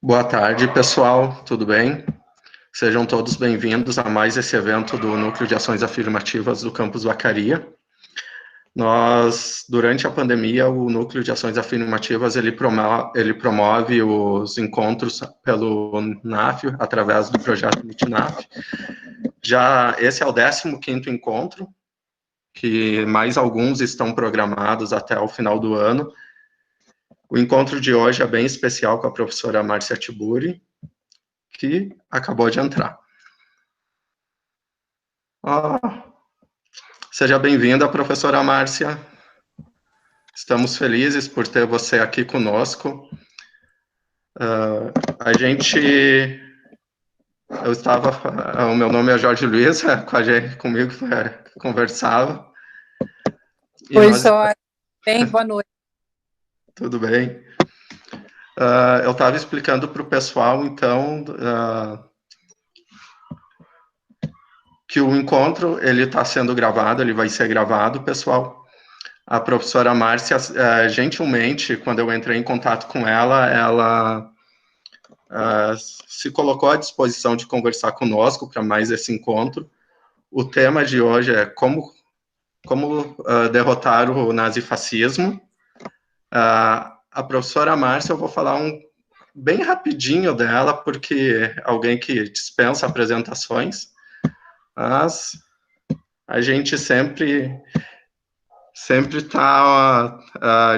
Boa tarde, pessoal, tudo bem? Sejam todos bem-vindos a mais esse evento do Núcleo de Ações Afirmativas do Campus Vacaria. Durante a pandemia, o Núcleo de Ações Afirmativas, ele promove os encontros pelo NAF, através do projeto MITNAF. Esse é o 15º encontro, que mais alguns estão programados até o final do ano. O encontro de hoje é bem especial com a professora Márcia Tiburi, que acabou de entrar. Seja bem-vinda, professora Márcia. Estamos felizes por ter você aqui conosco. O meu nome é Jorge Luiz, comigo conversava. Oi, Jorge. Bem, boa noite. Tudo bem. Eu estava explicando para o pessoal, então, que o encontro ele está sendo gravado, ele vai ser gravado, pessoal. A professora Márcia, gentilmente, quando eu entrei em contato com ela se colocou à disposição de conversar conosco para mais esse encontro. O tema de hoje é como derrotar o nazifascismo. A professora Márcia, eu vou falar bem rapidinho dela, porque é alguém que dispensa apresentações, mas a gente sempre está,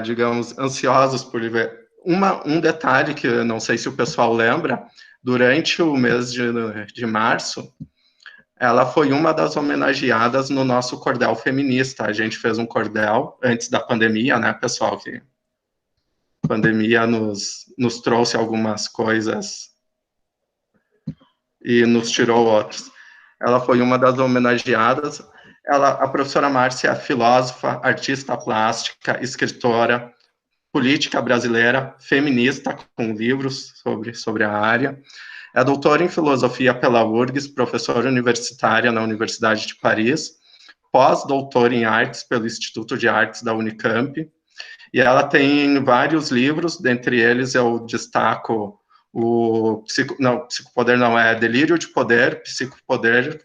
digamos, ansiosos por ver. Um detalhe que eu não sei se o pessoal lembra, durante o mês de março, ela foi uma das homenageadas no nosso cordel feminista. A gente fez um cordel antes da pandemia, né, pessoal? Que a pandemia nos trouxe algumas coisas e nos tirou outras. Ela foi uma das homenageadas. A professora Márcia é filósofa, artista plástica, escritora, política brasileira, feminista, com livros sobre a área. É doutora em filosofia pela URGS, professora universitária na Universidade de Paris, pós-doutora em artes pelo Instituto de Artes da Unicamp. E ela tem vários livros, dentre eles eu destaco Psicopoder não, é Delírio de Poder, Psicopoder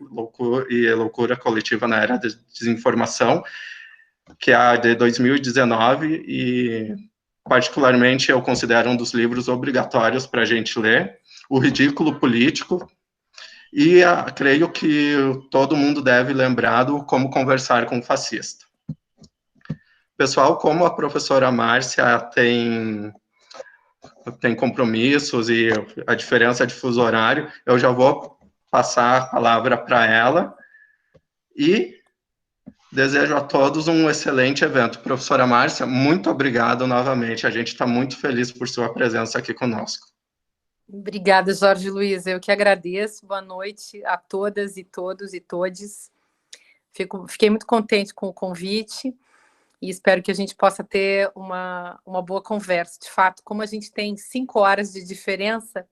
e Loucura Coletiva na Era da Desinformação, que é a de 2019, e particularmente eu considero um dos livros obrigatórios para a gente ler, O Ridículo Político, e creio que todo mundo deve lembrar do Como Conversar com o Fascista. Pessoal, como a professora Márcia tem compromissos e a diferença de fuso horário, eu já vou passar a palavra para ela e desejo a todos um excelente evento. Professora Márcia, muito obrigado novamente. A gente está muito feliz por sua presença aqui conosco. Obrigada, Jorge Luiz. Eu que agradeço. Boa noite a todas e todos e todes. Fiquei muito contente com o convite e espero que a gente possa ter uma boa conversa. De fato, como a gente tem 5 horas de diferença,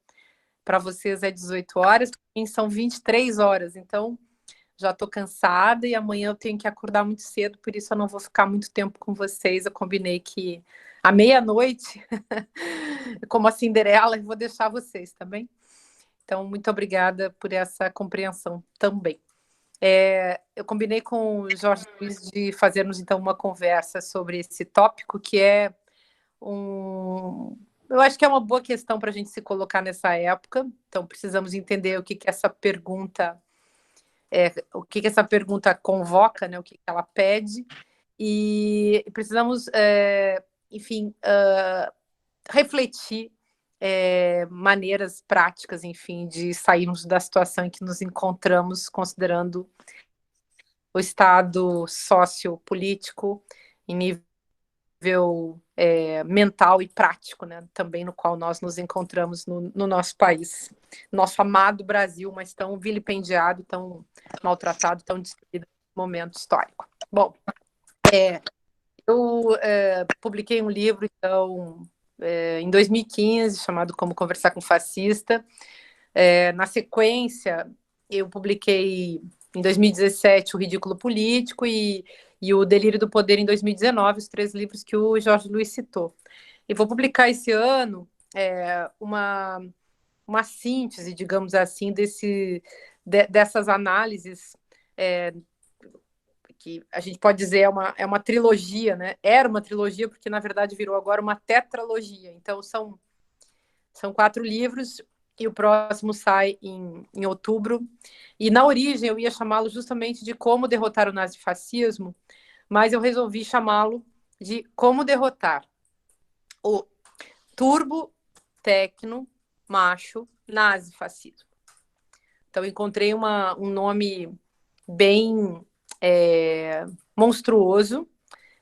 para vocês é 18 horas, para mim são 23 horas, então já estou cansada e amanhã eu tenho que acordar muito cedo, por isso eu não vou ficar muito tempo com vocês. Eu combinei que à meia-noite, como a Cinderela, eu vou deixar vocês, tá bem? Então, muito obrigada por essa compreensão também. Eu combinei com o Jorge Luiz de fazermos, então, uma conversa sobre esse tópico, que é eu acho que é uma boa questão para a gente se colocar nessa época, então precisamos entender o que essa pergunta convoca, né, o que ela pede, e precisamos, enfim, refletir maneiras práticas, enfim, de sairmos da situação em que nos encontramos, considerando o estado sociopolítico em nível mental e prático, né, também no qual nós nos encontramos no nosso país, nosso amado Brasil, mas tão vilipendiado, tão maltratado, tão destruído no momento histórico. Bom, eu publiquei um livro, então, em 2015, chamado Como Conversar com o Fascista. Na sequência, eu publiquei em 2017 O Ridículo Político e O Delírio do Poder em 2019, os 3 livros que o Jorge Luiz citou. E vou publicar esse ano uma síntese, digamos assim, dessas análises, que a gente pode dizer é uma trilogia, né? Era uma trilogia, porque na verdade virou agora uma tetralogia. Então são 4 livros, e o próximo sai em outubro. E na origem eu ia chamá-lo justamente de Como Derrotar o Nazifascismo, mas eu resolvi chamá-lo de Como Derrotar o Turbo Tecno Macho Nazifascismo. Então encontrei um nome bem monstruoso,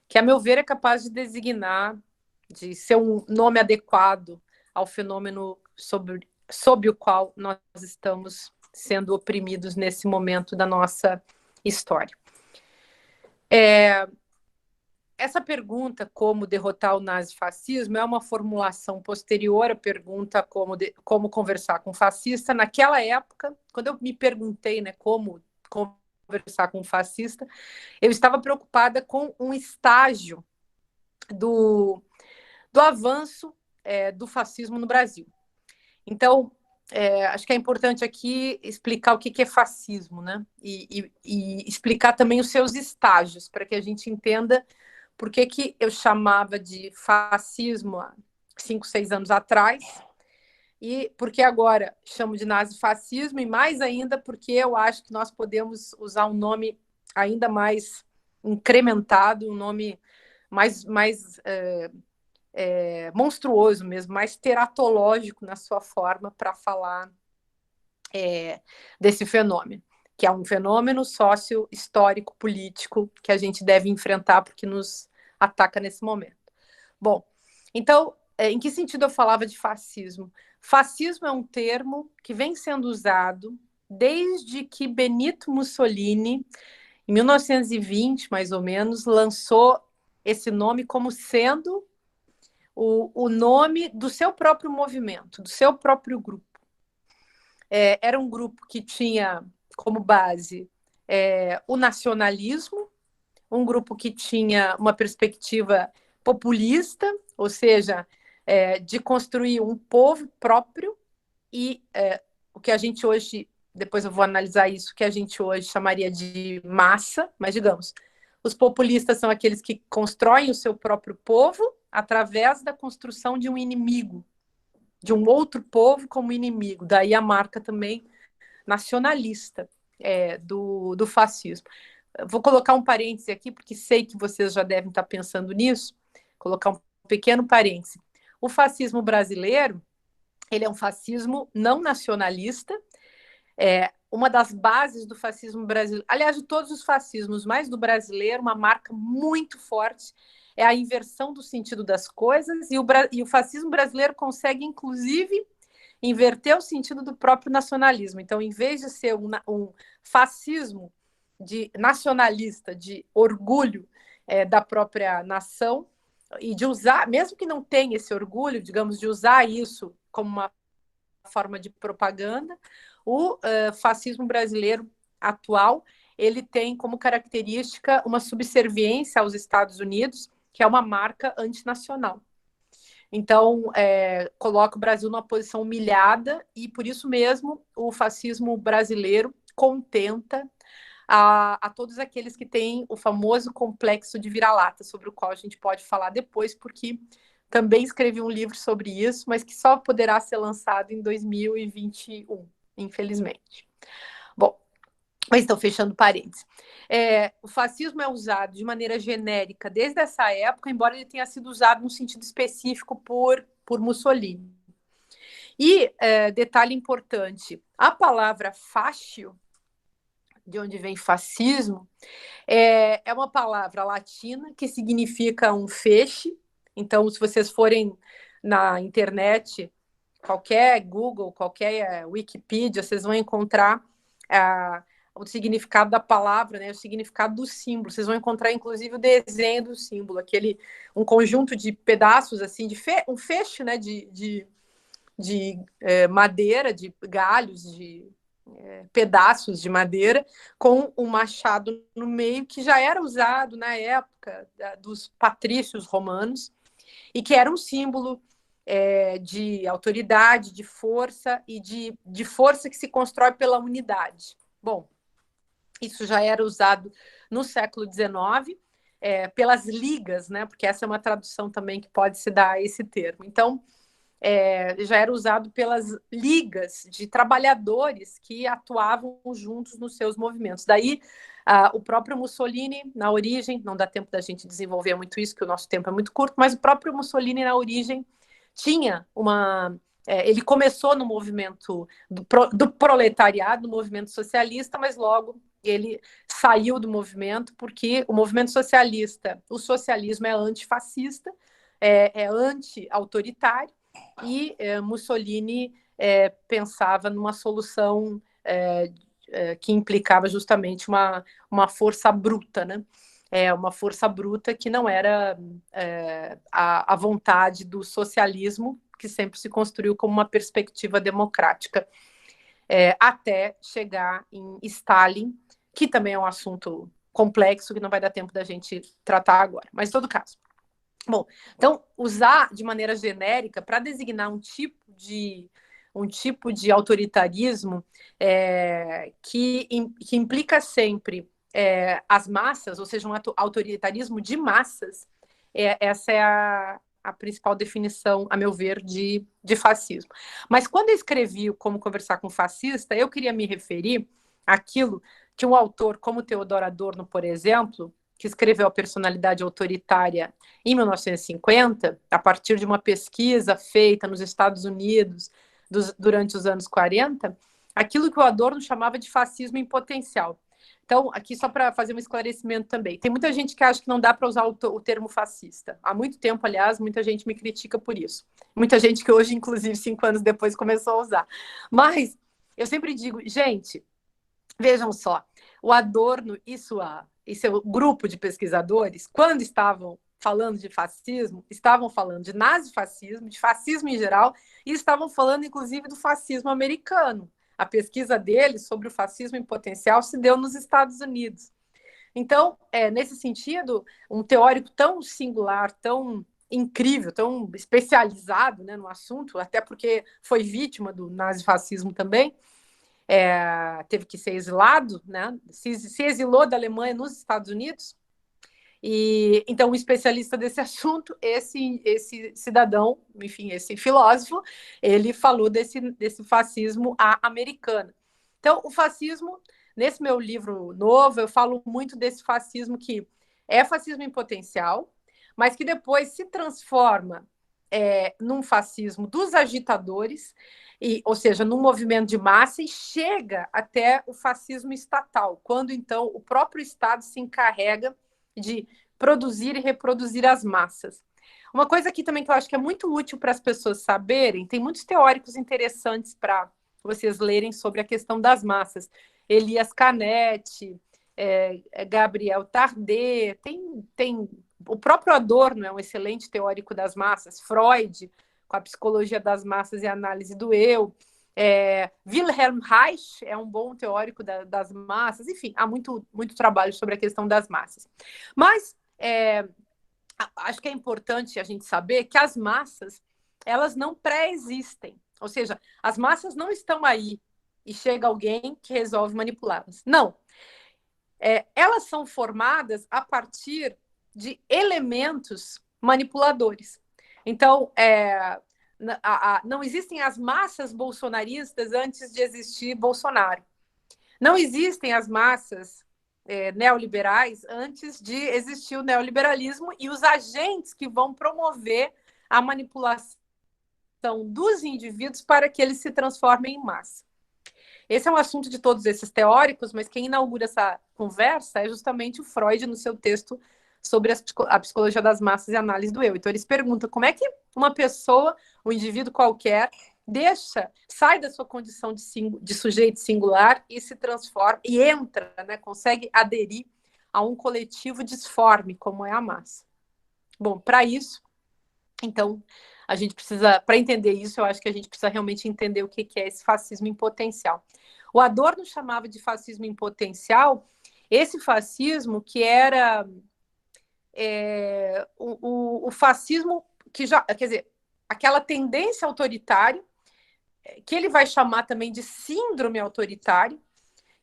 que a meu ver é capaz de designar, de ser um nome adequado ao fenômeno sob o qual nós estamos sendo oprimidos nesse momento da nossa história. Essa pergunta, como derrotar o nazifascismo, é uma formulação posterior à pergunta como conversar com o fascista. Naquela época, quando eu me perguntei, né, como conversar com um fascista, eu estava preocupada com um estágio do avanço do fascismo no Brasil. Então, acho que é importante aqui explicar o que é fascismo, né? E explicar também os seus estágios, para que a gente entenda por que eu chamava de fascismo há 5, 6 anos atrás, e porque agora chamo de nazifascismo, e mais ainda porque eu acho que nós podemos usar um nome ainda mais incrementado, um nome mais monstruoso mesmo, mais teratológico na sua forma, para falar desse fenômeno, que é um fenômeno sócio-histórico, político, que a gente deve enfrentar porque nos ataca nesse momento. Bom, então, em que sentido eu falava de fascismo? Fascismo é um termo que vem sendo usado desde que Benito Mussolini, em 1920, mais ou menos, lançou esse nome como sendo o nome do seu próprio movimento, do seu próprio grupo. Era um grupo que tinha como base o nacionalismo, um grupo que tinha uma perspectiva populista, ou seja, de construir um povo próprio, e o que a gente hoje, depois eu vou analisar isso, que a gente hoje chamaria de massa, mas digamos, os populistas são aqueles que constroem o seu próprio povo através da construção de um inimigo, de um outro povo como inimigo. Daí a marca também nacionalista do fascismo. Vou colocar um parêntese aqui, porque sei que vocês já devem estar pensando nisso, colocar um pequeno parêntese. O fascismo brasileiro, ele é um fascismo não nacionalista. Uma das bases do fascismo brasileiro, aliás, de todos os fascismos, mas do brasileiro, uma marca muito forte é a inversão do sentido das coisas, e o fascismo brasileiro consegue, inclusive, inverter o sentido do próprio nacionalismo. Então, em vez de ser um fascismo nacionalista, de orgulho da própria nação, e de usar, mesmo que não tenha esse orgulho, digamos, de usar isso como uma forma de propaganda, o fascismo brasileiro atual, ele tem como característica uma subserviência aos Estados Unidos, que é uma marca antinacional. Então, coloca o Brasil numa posição humilhada, e por isso mesmo o fascismo brasileiro contenta a todos aqueles que têm o famoso complexo de vira-lata, sobre o qual a gente pode falar depois, porque também escrevi um livro sobre isso, mas que só poderá ser lançado em 2021, infelizmente. Bom, mas então, fechando parênteses. O fascismo é usado de maneira genérica desde essa época, embora ele tenha sido usado num sentido específico por Mussolini. E, detalhe importante, a palavra fascio, de onde vem fascismo, é uma palavra latina que significa um feixe. Então, se vocês forem na internet, qualquer Google, qualquer Wikipedia, vocês vão encontrar o significado da palavra, né, o significado do símbolo. Vocês vão encontrar, inclusive, o desenho do símbolo, um conjunto de pedaços, assim, um feixe, né, de madeira, de galhos, de pedaços de madeira, com um machado no meio, que já era usado na época dos patrícios romanos, e que era um símbolo de autoridade, de força e de força que se constrói pela unidade. Bom, isso já era usado no século XIX, pelas ligas, né? Porque essa é uma tradução também que pode se dar a esse termo. Então, já era usado pelas ligas de trabalhadores que atuavam juntos nos seus movimentos. Daí, o próprio Mussolini, na origem, não dá tempo da gente desenvolver muito isso, que o nosso tempo é muito curto, mas o próprio Mussolini, na origem, tinha uma... ele começou no movimento do proletariado, no movimento socialista, mas logo ele saiu do movimento, porque o movimento socialista, o socialismo é antifascista, é anti-autoritário, e Mussolini pensava numa solução que implicava justamente uma força bruta, né? Uma força bruta que não era a vontade do socialismo, que sempre se construiu como uma perspectiva democrática, até chegar em Stalin, que também é um assunto complexo, que não vai dar tempo da gente tratar agora. Mas, em todo caso. Bom, então, usar de maneira genérica para designar um tipo de autoritarismo que implica sempre as massas, ou seja, um autoritarismo de massas, essa é a principal definição, a meu ver, de fascismo. Mas quando eu escrevi o Como Conversar com um Fascista, eu queria me referir àquilo que um autor como Theodor Adorno, por exemplo, que escreveu A Personalidade Autoritária em 1950, a partir de uma pesquisa feita nos Estados Unidos durante os anos 40, aquilo que o Adorno chamava de fascismo em potencial. Então, aqui só para fazer um esclarecimento também, tem muita gente que acha que não dá para usar o termo fascista. Há muito tempo, aliás, muita gente me critica por isso. Muita gente que hoje, inclusive, 5 anos depois, começou a usar. Mas eu sempre digo, gente, vejam só, o Adorno e seu grupo de pesquisadores, quando estavam falando de fascismo, estavam falando de nazifascismo, de fascismo em geral, e estavam falando, inclusive, do fascismo americano. A pesquisa deles sobre o fascismo em potencial se deu nos Estados Unidos. Então, nesse sentido, um teórico tão singular, tão incrível, tão especializado, né, no assunto, até porque foi vítima do nazifascismo também, teve que ser exilado, né? Se exilou da Alemanha nos Estados Unidos. E então, um especialista desse assunto, esse cidadão, enfim, esse filósofo, ele falou desse fascismo à americana. Então, o fascismo, nesse meu livro novo, eu falo muito desse fascismo que é fascismo em potencial, mas que depois se transforma num fascismo dos agitadores, ou seja, num movimento de massa, e chega até o fascismo estatal, quando então o próprio Estado se encarrega de produzir e reproduzir as massas. Uma coisa aqui também que eu acho que é muito útil para as pessoas saberem, tem muitos teóricos interessantes para vocês lerem sobre a questão das massas. Elias Canetti, Gabriel Tardet, tem o próprio Adorno é um excelente teórico das massas, Freud, com a psicologia das massas e a análise do eu, Wilhelm Reich é um bom teórico das massas, enfim, há muito, muito trabalho sobre a questão das massas. Mas acho que é importante a gente saber que as massas, elas não pré-existem, ou seja, as massas não estão aí e chega alguém que resolve manipulá-las. Não. Elas são formadas a partir de elementos manipuladores. Então, não existem as massas bolsonaristas antes de existir Bolsonaro. Não existem as massas neoliberais antes de existir o neoliberalismo e os agentes que vão promover a manipulação dos indivíduos para que eles se transformem em massa. Esse é um assunto de todos esses teóricos, mas quem inaugura essa conversa é justamente o Freud no seu texto sobre a psicologia das massas e a análise do eu. Então, eles perguntam como é que uma pessoa, um indivíduo qualquer, sai da sua condição de sujeito singular e se transforma, e entra, né, consegue aderir a um coletivo disforme, como é a massa. Bom, para isso, então, a gente precisa, para entender isso, eu acho que a gente precisa realmente entender o que é esse fascismo em potencial. O Adorno chamava de fascismo em potencial esse fascismo que era o fascismo que já, quer dizer, aquela tendência autoritária, que ele vai chamar também de síndrome autoritária,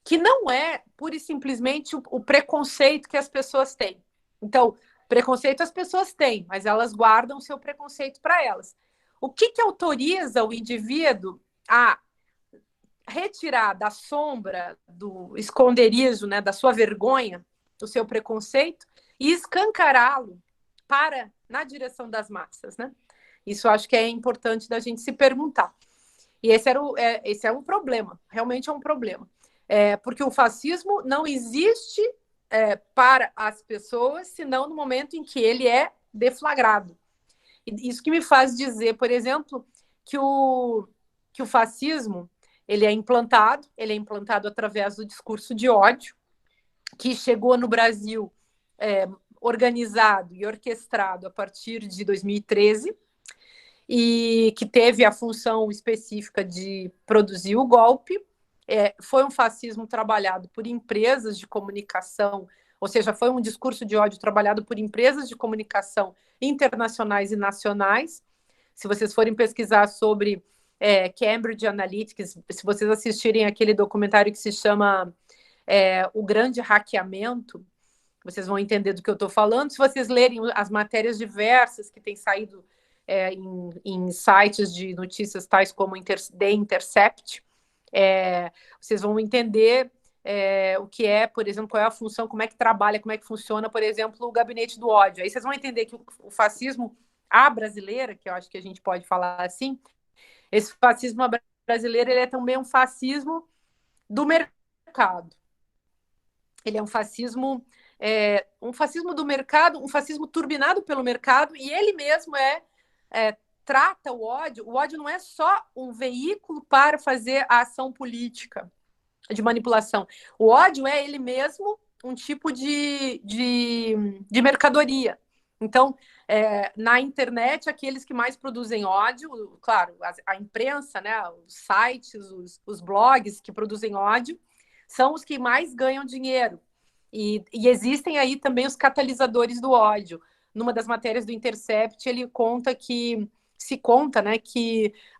que não é pura e simplesmente o preconceito que as pessoas têm. Então, preconceito as pessoas têm, mas elas guardam o seu preconceito para elas. O que autoriza o indivíduo a retirar da sombra, do esconderijo, né, da sua vergonha, o seu preconceito, e escancará-lo na direção das massas, né? Isso eu acho que é importante da gente se perguntar. E esse é um problema, realmente é um problema. Porque o fascismo não existe para as pessoas, senão no momento em que ele é deflagrado. E isso que me faz dizer, por exemplo, que o fascismo ele é implantado através do discurso de ódio, que chegou no Brasil organizado e orquestrado a partir de 2013, e que teve a função específica de produzir o golpe. Foi um fascismo trabalhado por empresas de comunicação, ou seja, foi um discurso de ódio trabalhado por empresas de comunicação internacionais e nacionais. Se vocês forem pesquisar sobre Cambridge Analytica, se vocês assistirem aquele documentário que se chama O Grande Hackeamento, vocês vão entender do que eu estou falando. Se vocês lerem as matérias diversas que têm saído em sites de notícias tais como The Intercept, vocês vão entender o que é, por exemplo, qual é a função, como é que trabalha, como é que funciona, por exemplo, o gabinete do ódio. Aí vocês vão entender que o fascismo à brasileira, que eu acho que a gente pode falar assim, esse fascismo brasileiro ele é também um fascismo do mercado. Ele é um fascismo do mercado, um fascismo turbinado pelo mercado, e ele mesmo trata o ódio. O ódio não é só um veículo para fazer a ação política de manipulação. O ódio é ele mesmo um tipo de mercadoria. Então, na internet, aqueles que mais produzem ódio, claro, a imprensa, né, os sites, os blogs que produzem ódio, são os que mais ganham dinheiro. E existem aí também os catalisadores do ódio. Numa das matérias do Intercept, ele conta que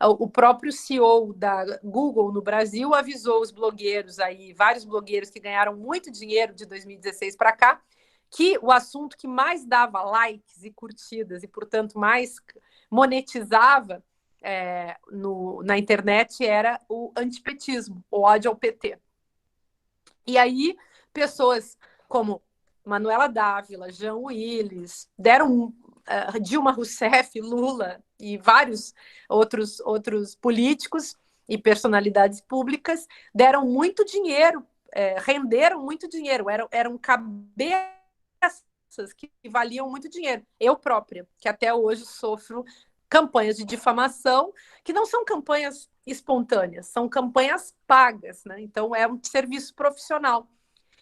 o próprio CEO da Google no Brasil avisou os blogueiros aí, vários blogueiros que ganharam muito dinheiro de 2016 para cá, que o assunto que mais dava likes e curtidas e, portanto, mais monetizava na internet era o antipetismo, o ódio ao PT. E aí, pessoas como Manuela Dávila, Jean Willis, Dilma Rousseff, Lula e vários outros políticos e personalidades públicas deram muito dinheiro, renderam muito dinheiro, eram cabeças que valiam muito dinheiro. Eu própria, que até hoje sofro campanhas de difamação, que não são campanhas espontâneas, são campanhas pagas, né? Então é um serviço profissional.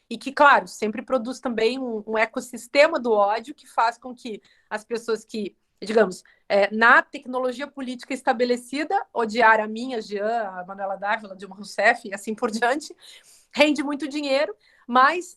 E que, claro, sempre produz também um ecossistema do ódio que faz com que as pessoas que, digamos, na tecnologia política estabelecida, odiar a minha, Jean, a Manuela Dávila, Dilma Rousseff e assim por diante, rende muito dinheiro, mas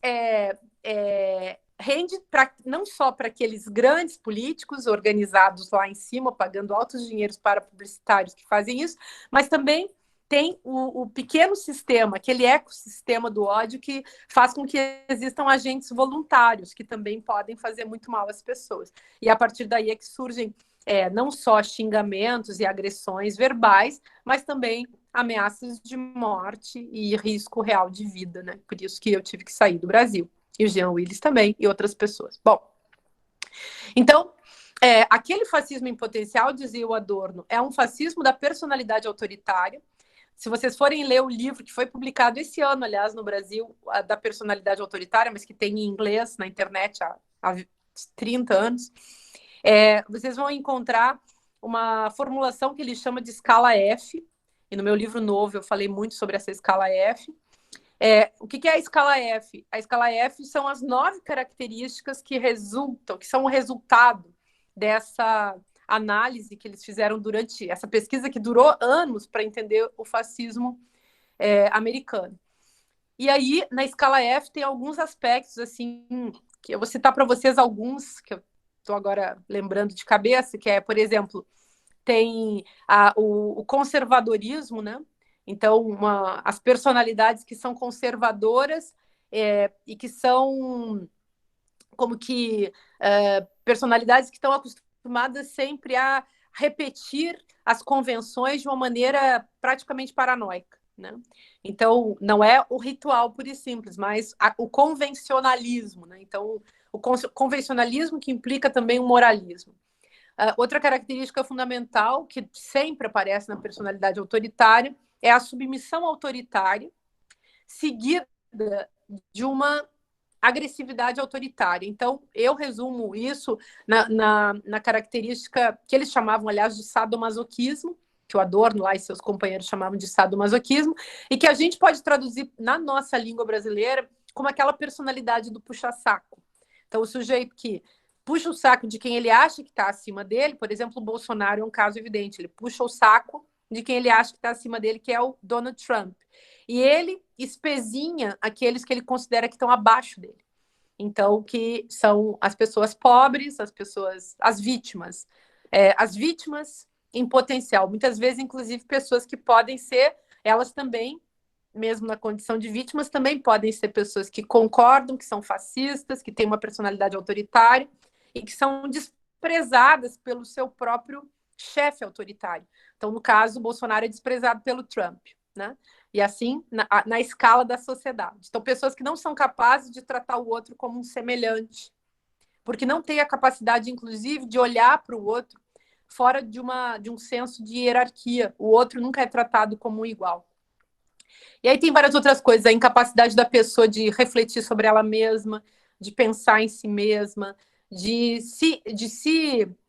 rende não só para aqueles grandes políticos organizados lá em cima, pagando altos dinheiros para publicitários que fazem isso, mas também tem o pequeno sistema, aquele ecossistema do ódio que faz com que existam agentes voluntários que também podem fazer muito mal às pessoas. E a partir daí é que surgem não só xingamentos e agressões verbais, mas também ameaças de morte e risco real de vida, né? Por isso que eu tive que sair do Brasil. E o Jean Willis também, e outras pessoas. Bom, então, aquele fascismo em potencial, dizia o Adorno, é um fascismo da personalidade autoritária. Se vocês forem ler o livro que foi publicado esse ano, aliás, no Brasil, da personalidade autoritária, mas que tem em inglês na internet há 30 anos, vocês vão encontrar uma formulação que ele chama de escala F, e no meu livro novo eu falei muito sobre essa escala F. O que é a escala F? A escala F são as 9 características que são o resultado dessa análise que eles fizeram durante essa pesquisa que durou anos para entender o fascismo americano. E aí, na escala F, tem alguns aspectos, assim, que eu vou citar para vocês alguns, que eu estou agora lembrando de cabeça, que por exemplo, tem o conservadorismo, né? Então, as personalidades que são conservadoras e que são como que personalidades que estão acostumadas sempre a repetir as convenções de uma maneira praticamente paranoica, né? Então, não é o ritual puro e simples, mas o convencionalismo, né? Então, o convencionalismo que implica também o moralismo. Outra característica fundamental que sempre aparece na personalidade autoritária é a submissão autoritária, seguida de uma agressividade autoritária. Então, eu resumo isso na característica que eles chamavam, aliás, de sadomasoquismo, que o Adorno lá e seus companheiros chamavam de sadomasoquismo, e que a gente pode traduzir na nossa língua brasileira como aquela personalidade do puxa-saco. Então, o sujeito que puxa o saco de quem ele acha que está acima dele, por exemplo, o Bolsonaro é um caso evidente, ele puxa o saco de quem ele acha que está acima dele, que é o Donald Trump. E ele espezinha aqueles que ele considera que estão abaixo dele. Então, que são as pessoas pobres, as vítimas. As vítimas em potencial. Muitas vezes, inclusive, pessoas que podem ser, elas também, mesmo na condição de vítimas, também podem ser pessoas que concordam, que são fascistas, que têm uma personalidade autoritária e que são desprezadas pelo seu próprio chefe autoritário. Então, no caso, o Bolsonaro é desprezado pelo Trump, né? E assim, na escala da sociedade. Então, pessoas que não são capazes de tratar o outro como um semelhante, porque não têm a capacidade, inclusive, de olhar para o outro fora de um senso de hierarquia. O outro nunca é tratado como um igual. E aí tem várias outras coisas, a incapacidade da pessoa de refletir sobre ela mesma, de pensar em si mesma, de se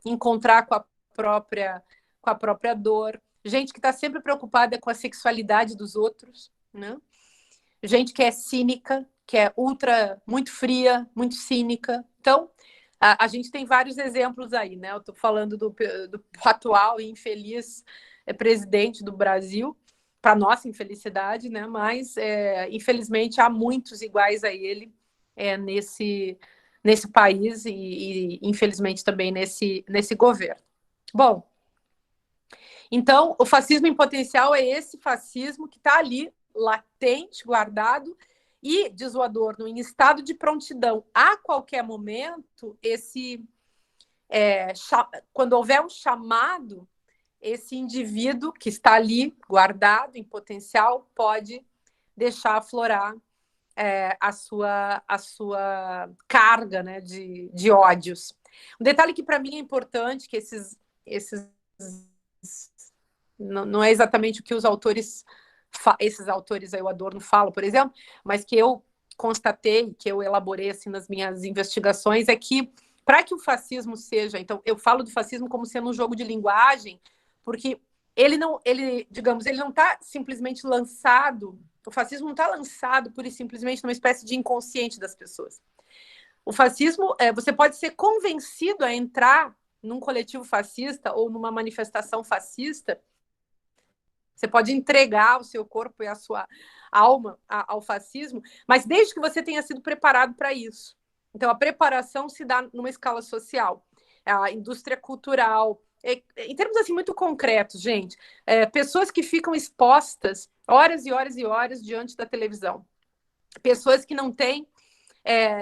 encontrar com a própria dor. Gente que está sempre preocupada com a sexualidade dos outros, né? Gente que é cínica, que é muito fria, muito cínica. Então, a gente tem vários exemplos aí, né? Eu estou falando do atual e infeliz presidente do Brasil, para nossa infelicidade, né? Mas, infelizmente, há muitos iguais a ele nesse país e, infelizmente, também nesse governo. Bom, então, o fascismo em potencial é esse fascismo que está ali, latente, guardado, e, diz o Adorno, em estado de prontidão. A qualquer momento, quando houver um chamado, esse indivíduo que está ali, guardado, em potencial, pode deixar aflorar a sua carga, né, de ódios. Um detalhe que, para mim, é importante, que esses não é exatamente o que esses autores aí, o Adorno fala, por exemplo, mas que eu constatei, que eu elaborei assim nas minhas investigações, é que para que o fascismo seja, então eu falo do fascismo como sendo um jogo de linguagem, porque digamos, ele não está simplesmente lançado, o fascismo não está lançado pura e simplesmente numa espécie de inconsciente das pessoas. O fascismo, você pode ser convencido a entrar num coletivo fascista ou numa manifestação fascista. Você pode entregar o seu corpo e a sua alma ao fascismo, mas desde que você tenha sido preparado para isso. Então, a preparação se dá numa escala social, a indústria cultural, em termos assim muito concretos, gente, pessoas que ficam expostas horas e horas e horas diante da televisão, pessoas que não têm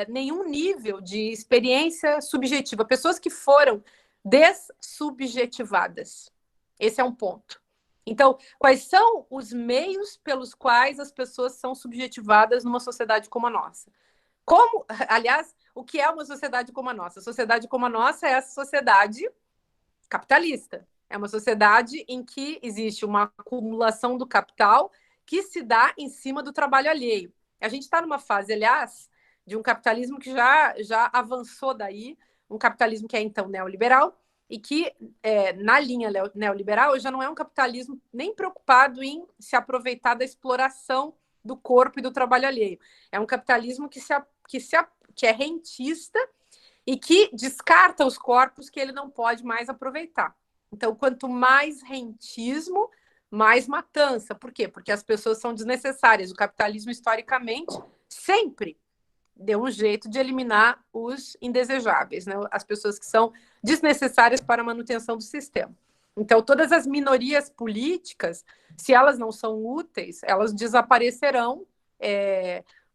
nenhum nível de experiência subjetiva, pessoas que foram dessubjetivadas. Esse é um ponto. Então, quais são os meios pelos quais as pessoas são subjetivadas numa sociedade como a nossa? Aliás, o que é uma sociedade como a nossa? A sociedade como a nossa é essa sociedade capitalista. É uma sociedade em que existe uma acumulação do capital que se dá em cima do trabalho alheio. A gente está numa fase, aliás, de um capitalismo que já avançou daí, um capitalismo que é então neoliberal, e que, na linha neoliberal, já não é um capitalismo nem preocupado em se aproveitar da exploração do corpo e do trabalho alheio. É um capitalismo que é rentista e que descarta os corpos que ele não pode mais aproveitar. Então, quanto mais rentismo, mais matança. Por quê? Porque as pessoas são desnecessárias. O capitalismo, historicamente, sempre deu um jeito de eliminar os indesejáveis, né? As pessoas que são desnecessárias para a manutenção do sistema. Então, todas as minorias políticas, se elas não são úteis, elas desaparecerão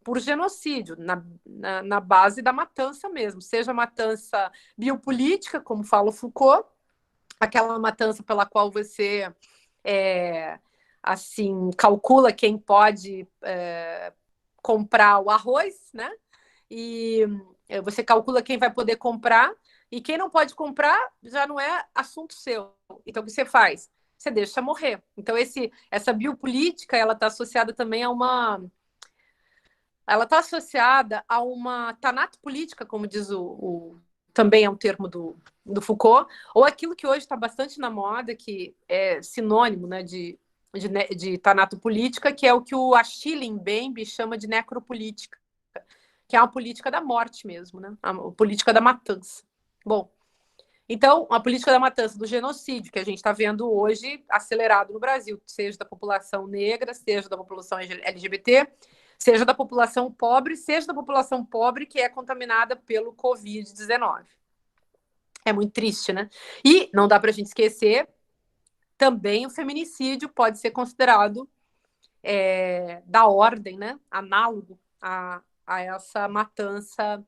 por genocídio, na base da matança mesmo, seja matança biopolítica, como fala o Foucault, aquela matança pela qual você assim calcula quem pode comprar o arroz, né? E você calcula quem vai poder comprar, e quem não pode comprar já não é assunto seu. Então, o que você faz? Você deixa morrer. Então, essa biopolítica, ela está associada também a uma... Ela está associada a uma tanatopolítica, como diz também é um termo do Foucault, ou aquilo que hoje está bastante na moda, que é sinônimo, né, de tanatopolítica, que é o que o Achille Mbembe chama de necropolítica, que é uma política da morte mesmo, né? A política da matança. Bom, então, a política da matança, do genocídio, que a gente está vendo hoje acelerado no Brasil, seja da população negra, seja da população LGBT, seja da população pobre, seja da população pobre que é contaminada pelo Covid-19. É muito triste, né? E não dá para a gente esquecer, também o feminicídio pode ser considerado da ordem, né? Análogo a essa matança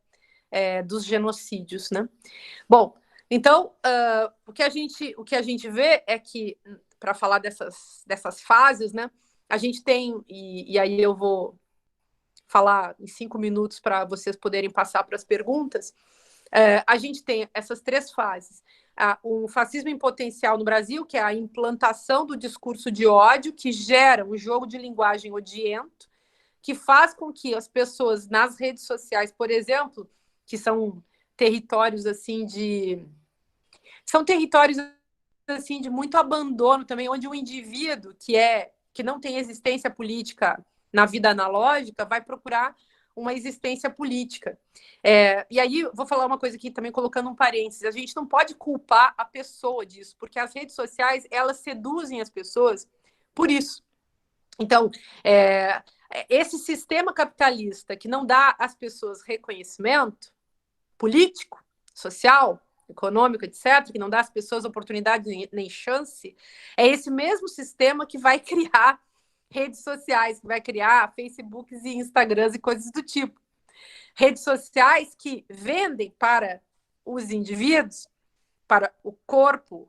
dos genocídios, né? Bom, então, o que a gente vê é que, para falar dessas fases, né, a gente tem, e aí eu vou falar em 5 minutos para vocês poderem passar para as perguntas, a gente tem essas 3 fases. O fascismo em potencial no Brasil, que é a implantação do discurso de ódio, que gera um jogo de linguagem odiento, que faz com que as pessoas nas redes sociais, por exemplo, que são territórios assim de muito abandono também, onde o indivíduo que não tem existência política na vida analógica vai procurar uma existência política. E aí vou falar uma coisa aqui também colocando um parênteses, a gente não pode culpar a pessoa disso, porque as redes sociais elas seduzem as pessoas por isso. Então, esse sistema capitalista que não dá às pessoas reconhecimento político, social, econômico, etc., que não dá às pessoas oportunidade nem chance, é esse mesmo sistema que vai criar redes sociais, que vai criar Facebooks e Instagrams e coisas do tipo. Redes sociais que vendem para os indivíduos, para o corpo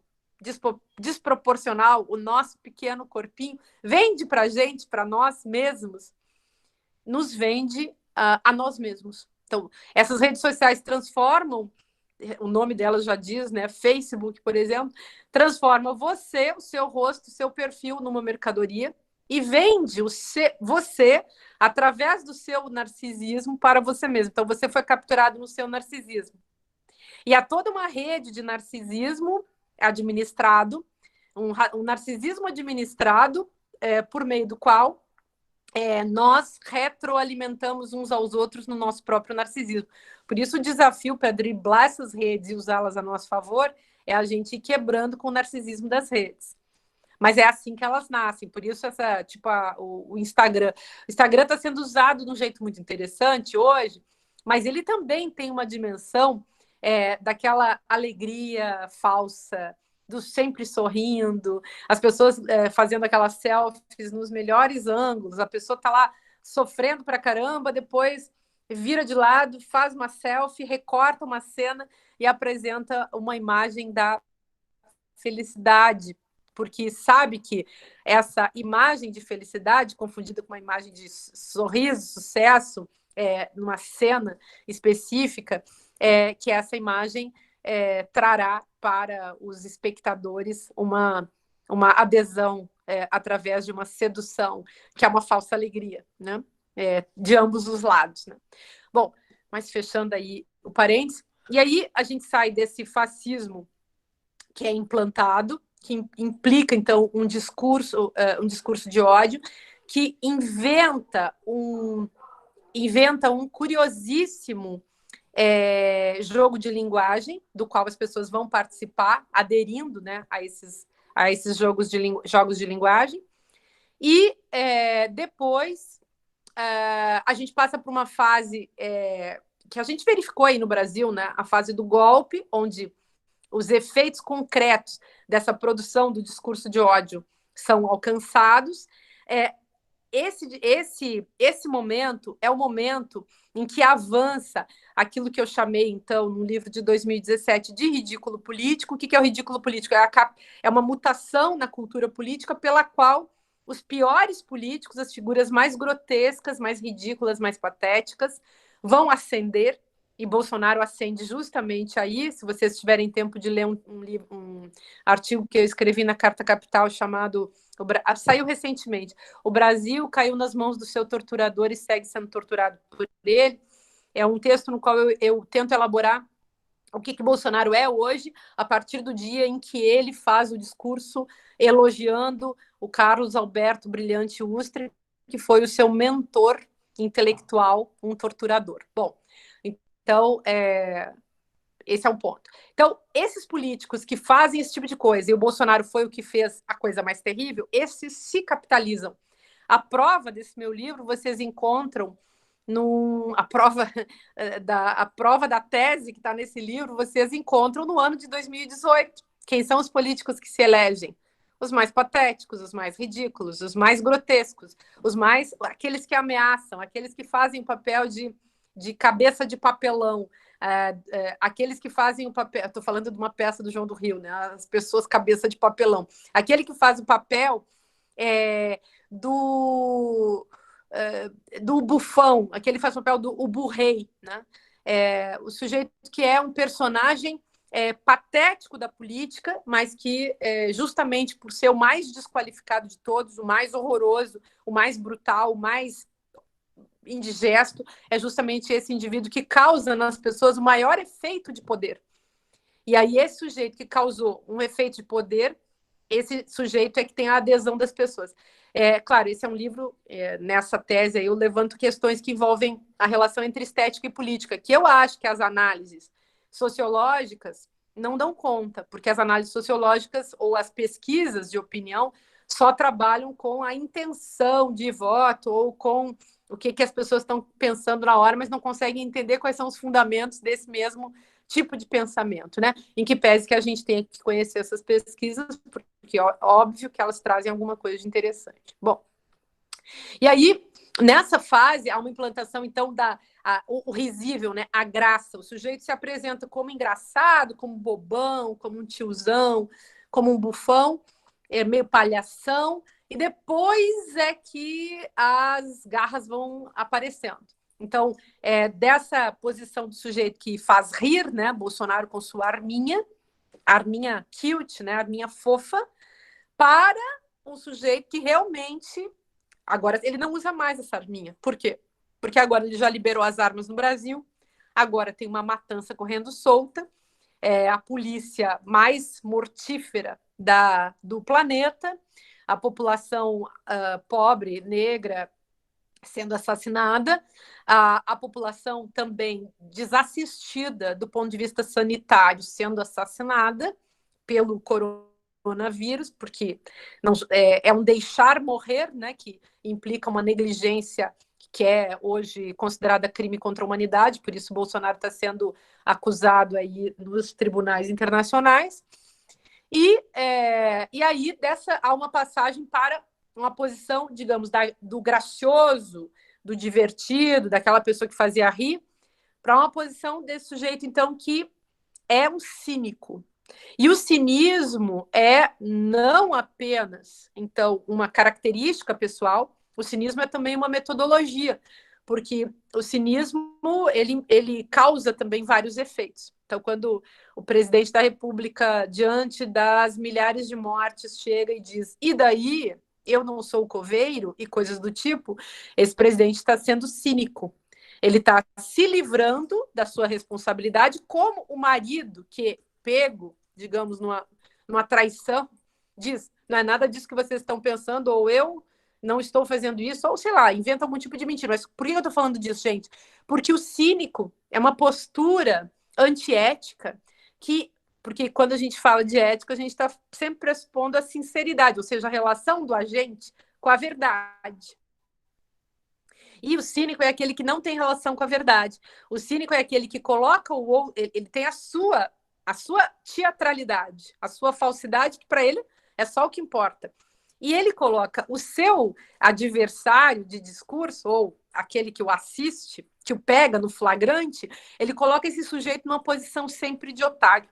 desproporcional, o nosso pequeno corpinho, vende para a gente, para nós mesmos, nos vende a nós mesmos. Então, essas redes sociais transformam, o nome delas já diz, né? Facebook, por exemplo, transforma você, o seu rosto, o seu perfil numa mercadoria e vende você através do seu narcisismo para você mesmo. Então, você foi capturado no seu narcisismo. E há toda uma rede de narcisismo administrado, um narcisismo administrado por meio do qual nós retroalimentamos uns aos outros no nosso próprio narcisismo. Por isso, o desafio para driblar essas redes e usá-las a nosso favor é a gente ir quebrando com o narcisismo das redes. Mas é assim que elas nascem. Por isso, o Instagram. O Instagram está sendo usado de um jeito muito interessante hoje, mas ele também tem uma dimensão daquela alegria falsa, do sempre sorrindo, as pessoas fazendo aquelas selfies nos melhores ângulos, a pessoa está lá sofrendo pra caramba, depois vira de lado, faz uma selfie, recorta uma cena e apresenta uma imagem da felicidade, porque sabe que essa imagem de felicidade, confundida com uma imagem de sorriso, sucesso, numa cena específica, que essa imagem trará para os espectadores uma adesão através de uma sedução, que é uma falsa alegria, né? De ambos os lados, né? Bom, mas fechando aí o parênteses, e aí a gente sai desse fascismo que é implantado, que implica, então, um discurso de ódio, que inventa um curiosíssimo jogo de linguagem, do qual as pessoas vão participar, aderindo, né, a esses jogos de linguagem. E depois a gente passa por uma fase que a gente verificou aí no Brasil, né, a fase do golpe, onde os efeitos concretos dessa produção do discurso de ódio são alcançados, esse momento é o momento em que avança aquilo que eu chamei, então, no livro de 2017, de ridículo político. O que é o ridículo político? É uma mutação na cultura política pela qual os piores políticos, as figuras mais grotescas, mais ridículas, mais patéticas, vão ascender, e Bolsonaro ascende justamente aí. Se vocês tiverem tempo de ler um artigo que eu escrevi na Carta Capital chamado... Saiu recentemente. O Brasil caiu nas mãos do seu torturador e segue sendo torturado por ele. É um texto no qual eu tento elaborar o que Bolsonaro é hoje, a partir do dia em que ele faz o discurso elogiando o Carlos Alberto Brilhante Ustra, que foi o seu mentor intelectual, um torturador. Bom, então, esse é um ponto. Então, esses políticos que fazem esse tipo de coisa, e o Bolsonaro foi o que fez a coisa mais terrível, esses se capitalizam. A prova desse meu livro vocês encontram a prova da tese que está nesse livro, vocês encontram no ano de 2018. Quem são os políticos que se elegem? Os mais patéticos, os mais ridículos, os mais grotescos, aqueles que ameaçam, aqueles que fazem o papel de cabeça de papelão, aqueles que fazem o papel... Estou falando de uma peça do João do Rio, né? As pessoas cabeça de papelão. Aquele que faz o papel do bufão, aquele que faz o papel do burrei, né? O sujeito que é um personagem patético da política, mas que, justamente por ser o mais desqualificado de todos, o mais horroroso, o mais brutal, o mais indigesto, é justamente esse indivíduo que causa nas pessoas o maior efeito de poder. E aí esse sujeito que causou um efeito de poder, esse sujeito é que tem a adesão das pessoas. Claro, esse é um livro, nessa tese aí eu levanto questões que envolvem a relação entre estética e política, que eu acho que as análises sociológicas não dão conta, porque as análises sociológicas ou as pesquisas de opinião só trabalham com a intenção de voto ou com o que as pessoas estão pensando na hora, mas não conseguem entender quais são os fundamentos desse mesmo tipo de pensamento, né? Em que pese que a gente tenha que conhecer essas pesquisas, porque é óbvio que elas trazem alguma coisa de interessante. Bom, e aí, nessa fase, há uma implantação, então, o risível, né? A graça. O sujeito se apresenta como engraçado, como bobão, como um tiozão, como um bufão, meio palhação, e depois é que as garras vão aparecendo. Então, dessa posição do sujeito que faz rir, né? Bolsonaro com sua arminha cute, né? Arminha fofa, para um sujeito que realmente... Agora, ele não usa mais essa arminha. Por quê? Porque agora ele já liberou as armas no Brasil, agora tem uma matança correndo solta, a polícia mais mortífera do planeta, a população pobre, negra, sendo assassinada, a população também desassistida do ponto de vista sanitário sendo assassinada pelo coronavírus, porque não, é um deixar morrer, né, que implica uma negligência que é hoje considerada crime contra a humanidade, por isso Bolsonaro está sendo acusado aí nos tribunais internacionais. E aí há uma passagem para uma posição, digamos, do gracioso, do divertido, daquela pessoa que fazia rir, para uma posição desse sujeito, então, que é um cínico. E o cinismo é não apenas, então, uma característica pessoal, o cinismo é também uma metodologia, porque o cinismo, ele causa também vários efeitos. Então, quando o presidente da República, diante das milhares de mortes, chega e diz, e daí, eu não sou coveiro, e coisas do tipo, esse presidente está sendo cínico. Ele está se livrando da sua responsabilidade como o marido que, pego, digamos, numa traição, diz, não é nada disso que vocês estão pensando, ou eu não estou fazendo isso, ou sei lá, inventa algum tipo de mentira. Mas por que eu estou falando disso, gente? Porque o cínico é uma postura antiética porque quando a gente fala de ética, a gente está sempre pressupondo a sinceridade, ou seja, a relação do agente com a verdade. E o cínico é aquele que não tem relação com a verdade. O cínico é aquele que coloca o outro, ele tem a sua a sua teatralidade, a sua falsidade, que para ele é só o que importa. E ele coloca o seu adversário de discurso, ou aquele que o assiste, que o pega no flagrante, ele coloca esse sujeito numa posição sempre de otário.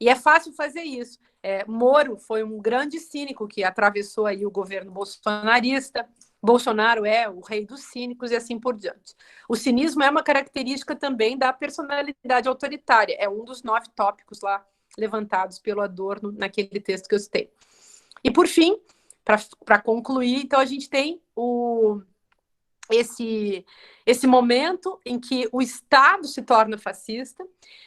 E é fácil fazer isso. Moro foi um grande cínico que atravessou aí o governo bolsonarista. Bolsonaro é o rei dos cínicos e assim por diante. O cinismo é uma característica também da personalidade autoritária. É um dos 9 tópicos lá levantados pelo Adorno naquele texto que eu citei. E, por fim, para concluir, então a gente tem esse momento em que o Estado se torna fascista,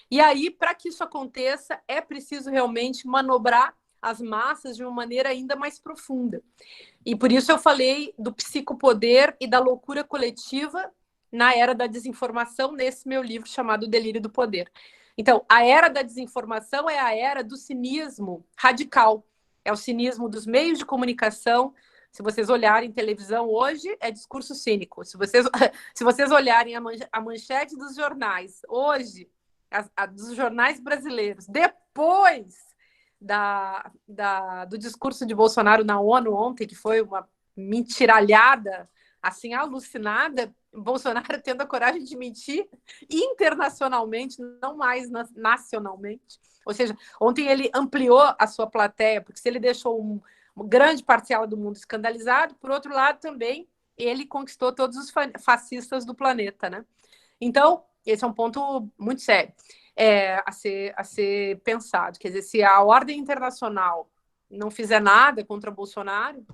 e aí, para que isso aconteça, é preciso realmente manobrar as massas de uma maneira ainda mais profunda. E por isso eu falei do psicopoder e da loucura coletiva na era da desinformação, nesse meu livro chamado O Delírio do Poder. Então, a era da desinformação é a era do cinismo radical, é o cinismo dos meios de comunicação. Se vocês olharem televisão hoje, é discurso cínico. Se vocês olharem a manchete dos jornais hoje, dos jornais brasileiros, depois do discurso de Bolsonaro na ONU ontem, que foi uma mentiralhada assim alucinada, Bolsonaro tendo a coragem de mentir internacionalmente, não mais nacionalmente. Ou seja, ontem ele ampliou a sua plateia, porque se ele deixou uma grande parcela do mundo escandalizado, por outro lado também ele conquistou todos os fascistas do planeta, né? Então, esse é um ponto muito sério a ser pensado. Quer dizer, se a ordem internacional não fizer nada contra Bolsonaro,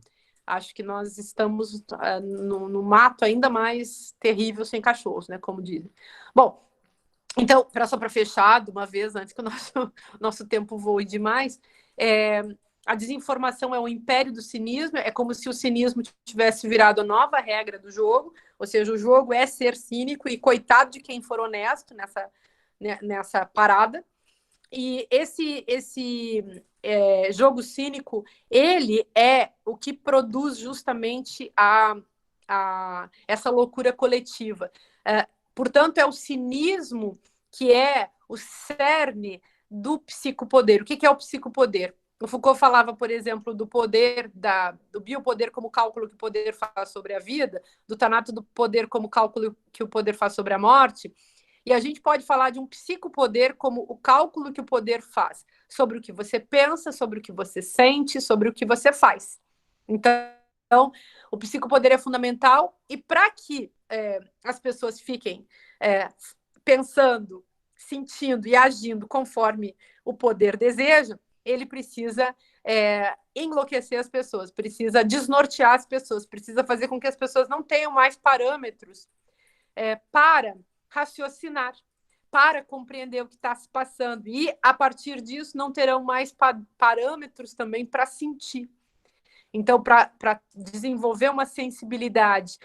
acho que nós estamos no mato ainda mais terrível sem cachorros, né? Como dizem. Bom, então, só para fechar de uma vez, antes que o nosso tempo voe demais, a desinformação é o império do cinismo, é como se o cinismo tivesse virado a nova regra do jogo, ou seja, o jogo é ser cínico e coitado de quem for honesto nessa parada. E esse jogo cínico, ele é o que produz justamente essa loucura coletiva. Portanto, é o cinismo que é o cerne do psicopoder. O que é o psicopoder? O Foucault falava, por exemplo, do poder, do biopoder como cálculo que o poder faz sobre a vida, do tanato do poder como cálculo que o poder faz sobre a morte. E a gente pode falar de um psicopoder como o cálculo que o poder faz sobre o que você pensa, sobre o que você sente, sobre o que você faz. Então, o psicopoder é fundamental, e para que as pessoas fiquem pensando, sentindo e agindo conforme o poder deseja, ele precisa enlouquecer as pessoas, precisa desnortear as pessoas, precisa fazer com que as pessoas não tenham mais parâmetros para raciocinar, para compreender o que está se passando, e a partir disso não terão mais parâmetros também para sentir. Então, para desenvolver uma sensibilidade,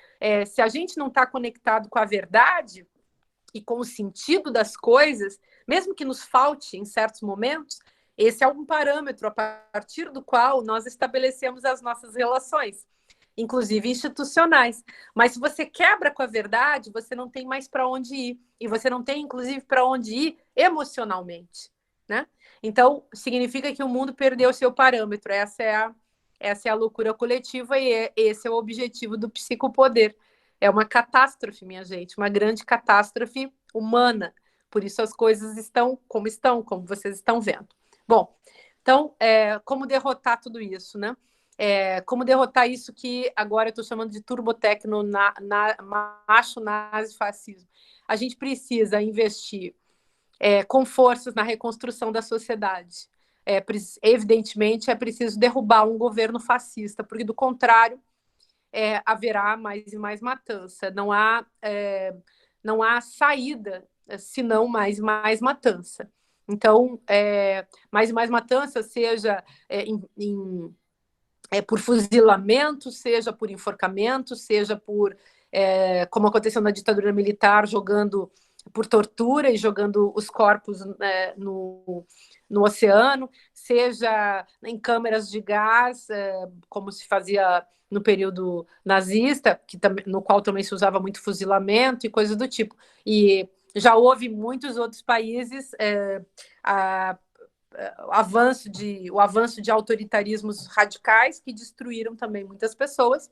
se a gente não está conectado com a verdade e com o sentido das coisas, mesmo que nos falte em certos momentos, esse é um parâmetro a partir do qual nós estabelecemos as nossas relações, inclusive institucionais. Mas se você quebra com a verdade, você não tem mais para onde ir. E você não tem, inclusive, para onde ir emocionalmente, né? Então, significa que o mundo perdeu seu parâmetro. Essa é a loucura coletiva, e esse é o objetivo do psicopoder. É uma catástrofe, minha gente, uma grande catástrofe humana. Por isso as coisas estão, como vocês estão vendo. Bom, então, como derrotar tudo isso, né? Como derrotar isso que agora eu estou chamando de turbotecno, macho nazi-fascismo. A gente precisa investir com forças na reconstrução da sociedade. Evidentemente, é preciso derrubar um governo fascista, porque, do contrário, haverá mais e mais matança. Não há saída, senão mais matança. Então, mais e mais matança, seja por fuzilamento, seja por enforcamento, seja por, como aconteceu na ditadura militar, jogando por tortura e jogando os corpos no oceano, seja em câmeras de gás, como se fazia no período nazista, no qual também se usava muito fuzilamento e coisas do tipo. E Já houve em muitos outros países o avanço de autoritarismos radicais que destruíram também muitas pessoas.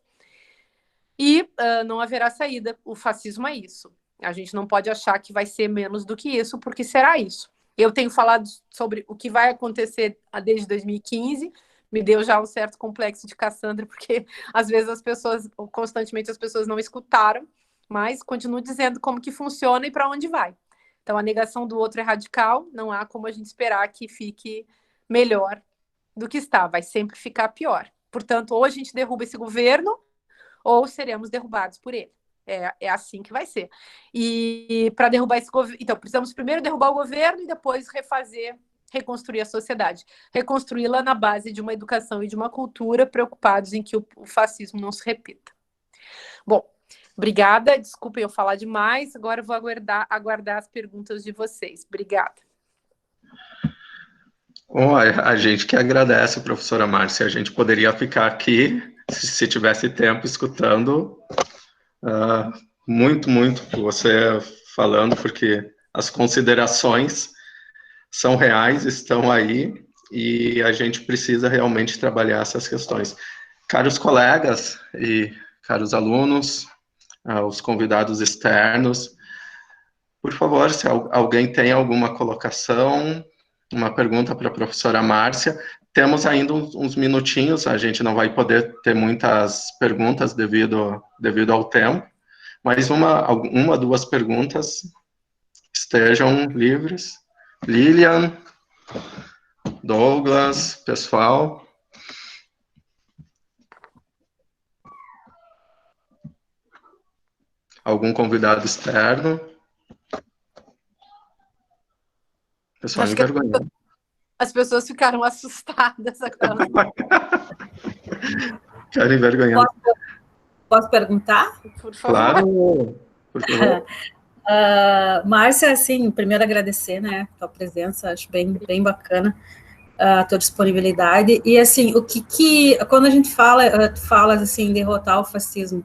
E não haverá saída. O fascismo é isso. A gente não pode achar que vai ser menos do que isso, porque será isso. Eu tenho falado sobre o que vai acontecer desde 2015, me deu já um certo complexo de Cassandra, porque às vezes constantemente as pessoas não escutaram, mas continuo dizendo como que funciona e para onde vai. Então, a negação do outro é radical, não há como a gente esperar que fique melhor do que está, vai sempre ficar pior. Portanto, ou a gente derruba esse governo, ou seremos derrubados por ele. É assim que vai ser. E para derrubar esse governo, então precisamos primeiro derrubar o governo e depois reconstruir a sociedade. Reconstruí-la na base de uma educação e de uma cultura preocupados em que o fascismo não se repita. Bom, obrigada. Desculpem eu falar demais. Agora eu vou aguardar as perguntas de vocês. Obrigada. Bom, a gente que agradece, professora Márcia. A gente poderia ficar aqui, se tivesse tempo, escutando muito você falando, porque as considerações são reais, estão aí, e a gente precisa realmente trabalhar essas questões. Caros colegas e caros alunos, os convidados externos, por favor, se alguém tem alguma colocação, uma pergunta para a professora Márcia, temos ainda uns minutinhos, a gente não vai poder ter muitas perguntas devido ao tempo, mas uma, duas perguntas estejam livres. Lilian, Douglas, pessoal. Algum convidado externo? Pessoal envergonhado. As pessoas ficaram assustadas agora. Ficaram envergonhadas. Posso perguntar? Por favor. Claro, por favor. Márcia, assim, primeiro agradecer, né, a tua presença, acho bem bacana a tua disponibilidade, e assim, quando a gente fala assim, derrotar o fascismo,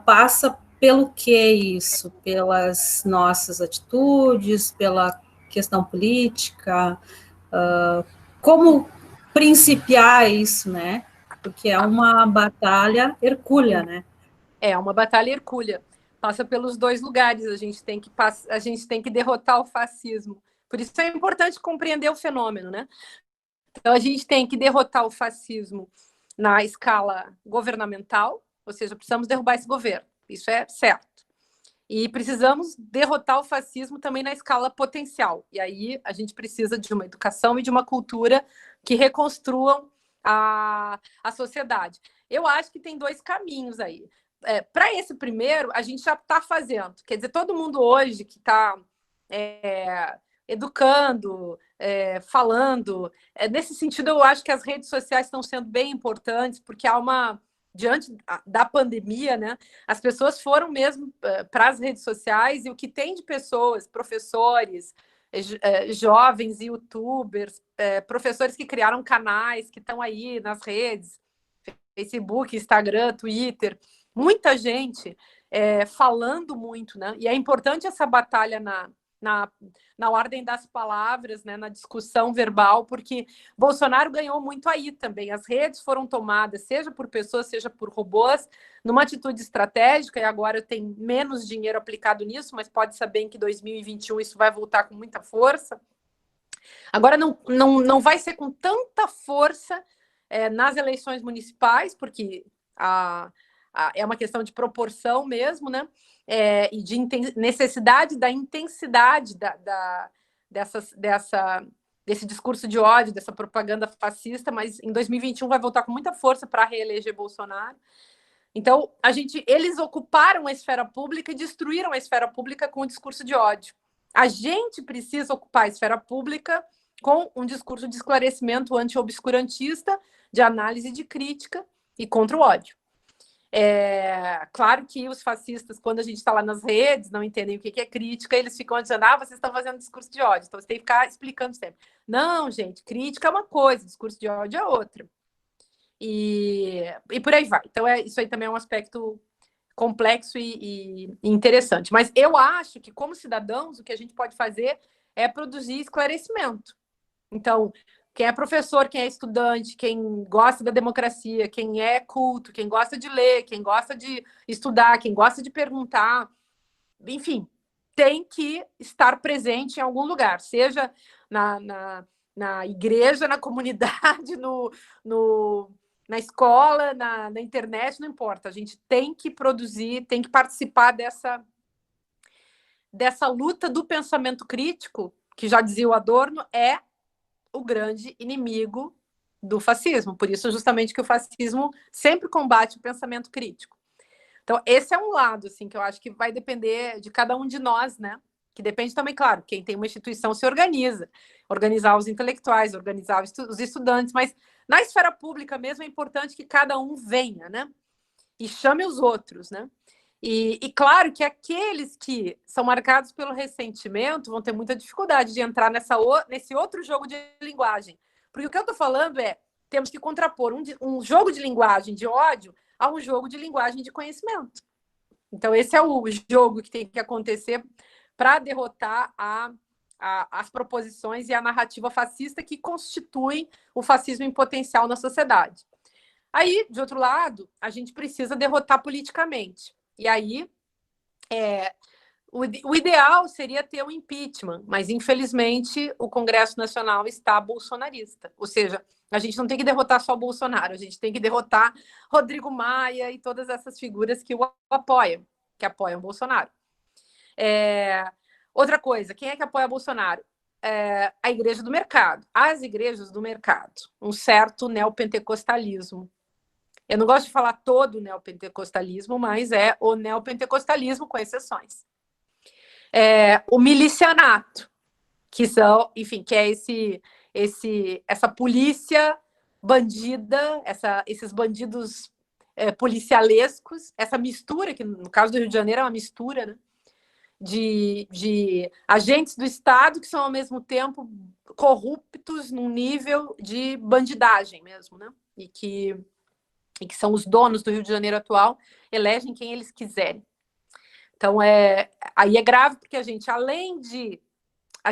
passa pelo que isso? Pelas nossas atitudes, pela questão política, como principiar isso, né, porque é uma batalha hercúlea, né? É uma batalha hercúlea. Passa pelos dois lugares. A gente tem que derrotar o fascismo. Por isso é importante compreender o fenômeno, né? Então a gente tem que derrotar o fascismo na escala governamental, ou seja, precisamos derrubar esse governo. Isso é certo. E precisamos derrotar o fascismo também na escala potencial. E aí a gente precisa de uma educação e de uma cultura que reconstruam a sociedade. Eu acho que tem dois caminhos aí. Para esse primeiro, a gente já está fazendo. Quer dizer, todo mundo hoje que está educando, falando. Nesse sentido, eu acho que as redes sociais estão sendo bem importantes, porque diante da pandemia, né, as pessoas foram mesmo para as redes sociais, e o que tem de pessoas, professores, jovens, youtubers, professores que criaram canais, que estão aí nas redes, Facebook, Instagram, Twitter, muita gente falando muito, né? E é importante essa batalha na ordem das palavras, né, na discussão verbal, porque Bolsonaro ganhou muito aí também. As redes foram tomadas, seja por pessoas, seja por robôs, numa atitude estratégica, e agora tem menos dinheiro aplicado nisso, mas pode saber que em 2021 isso vai voltar com muita força. Agora não vai ser com tanta força nas eleições municipais, porque é uma questão de proporção mesmo, né? E de necessidade da intensidade desse discurso de ódio, dessa propaganda fascista, mas em 2021 vai voltar com muita força para reeleger Bolsonaro. Então, eles ocuparam a esfera pública e destruíram a esfera pública com o discurso de ódio. A gente precisa ocupar a esfera pública com um discurso de esclarecimento anti-obscurantista, de análise, de crítica e contra o ódio. Claro que os fascistas, quando a gente está lá nas redes, não entendem o que é crítica, eles ficam dizendo, vocês estão fazendo discurso de ódio, então você tem que ficar explicando sempre. Não, gente, crítica é uma coisa, discurso de ódio é outra. E por aí vai. Então, isso aí também é um aspecto complexo e interessante. Mas eu acho que, como cidadãos, o que a gente pode fazer é produzir esclarecimento. Então, quem é professor, quem é estudante, quem gosta da democracia, quem é culto, quem gosta de ler, quem gosta de estudar, quem gosta de perguntar, enfim, tem que estar presente em algum lugar, seja na igreja, na comunidade, na escola, na internet, não importa. A gente tem que produzir, tem que participar dessa luta do pensamento crítico, que já dizia o Adorno, é o grande inimigo do fascismo. Por isso, justamente, que o fascismo sempre combate o pensamento crítico. Então, esse é um lado, assim, que eu acho que vai depender de cada um de nós, né? Que depende também, claro, quem tem uma instituição se organiza, organizar os intelectuais, organizar os estudantes, mas na esfera pública mesmo é importante que cada um venha, né? E chame os outros, né? E claro que aqueles que são marcados pelo ressentimento vão ter muita dificuldade de entrar nesse outro jogo de linguagem. Porque o que eu estou falando é, temos que contrapor um jogo de linguagem de ódio a um jogo de linguagem de conhecimento. Então, esse é o jogo que tem que acontecer para derrotar as proposições e a narrativa fascista que constituem o fascismo em potencial na sociedade. Aí, de outro lado, a gente precisa derrotar politicamente. E aí, o ideal seria ter um impeachment, mas, infelizmente, o Congresso Nacional está bolsonarista. Ou seja, a gente não tem que derrotar só o Bolsonaro, a gente tem que derrotar Rodrigo Maia e todas essas figuras que o apoiam, que apoiam o Bolsonaro. Outra coisa, quem é que apoia Bolsonaro? A igreja do mercado, as igrejas do mercado, um certo neopentecostalismo. Eu não gosto de falar todo o neopentecostalismo, mas é o neopentecostalismo com exceções. O milicianato, que são, enfim, que é essa polícia bandida, esses bandidos policialescos, essa mistura, que no caso do Rio de Janeiro é uma mistura, né, de agentes do Estado que são, ao mesmo tempo, corruptos num nível de bandidagem mesmo, né, e que são os donos do Rio de Janeiro atual, elegem quem eles quiserem. Então, aí é grave, porque a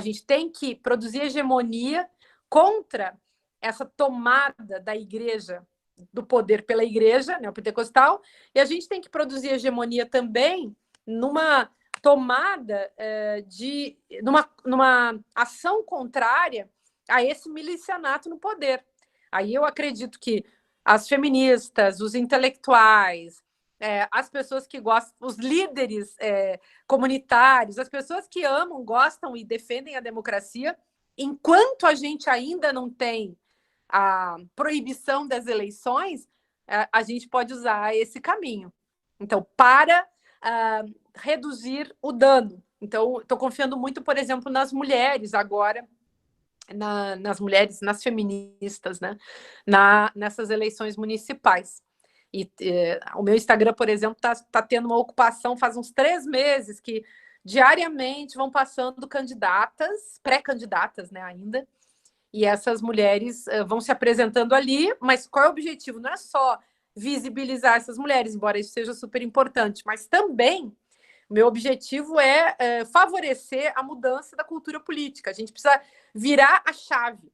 gente tem que produzir hegemonia contra essa tomada da igreja, do poder pela igreja neopentecostal, e a gente tem que produzir hegemonia também numa tomada numa ação contrária a esse milicianato no poder. Aí eu acredito que as feministas, os intelectuais, as pessoas que gostam, os líderes comunitários, as pessoas que amam, gostam e defendem a democracia, enquanto a gente ainda não tem a proibição das eleições, a gente pode usar esse caminho. Então, para reduzir o dano. Então, estou confiando muito, por exemplo, nas mulheres agora, nas mulheres, nas feministas, né? Nessas eleições municipais. E o meu Instagram, por exemplo, está tendo uma ocupação faz uns 3 meses, que diariamente vão passando candidatas, pré-candidatas, né, ainda, e essas mulheres vão se apresentando ali, mas qual é o objetivo? Não é só visibilizar essas mulheres, embora isso seja super importante, mas também meu objetivo é favorecer a mudança da cultura política. A gente precisa virar a chave.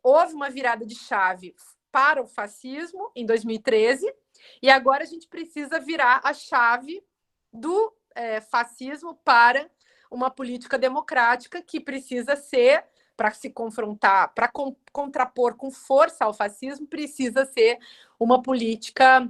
Houve uma virada de chave para o fascismo em 2013, e agora a gente precisa virar a chave do fascismo para uma política democrática que precisa ser, para se confrontar, para contrapor com força ao fascismo, precisa ser uma política,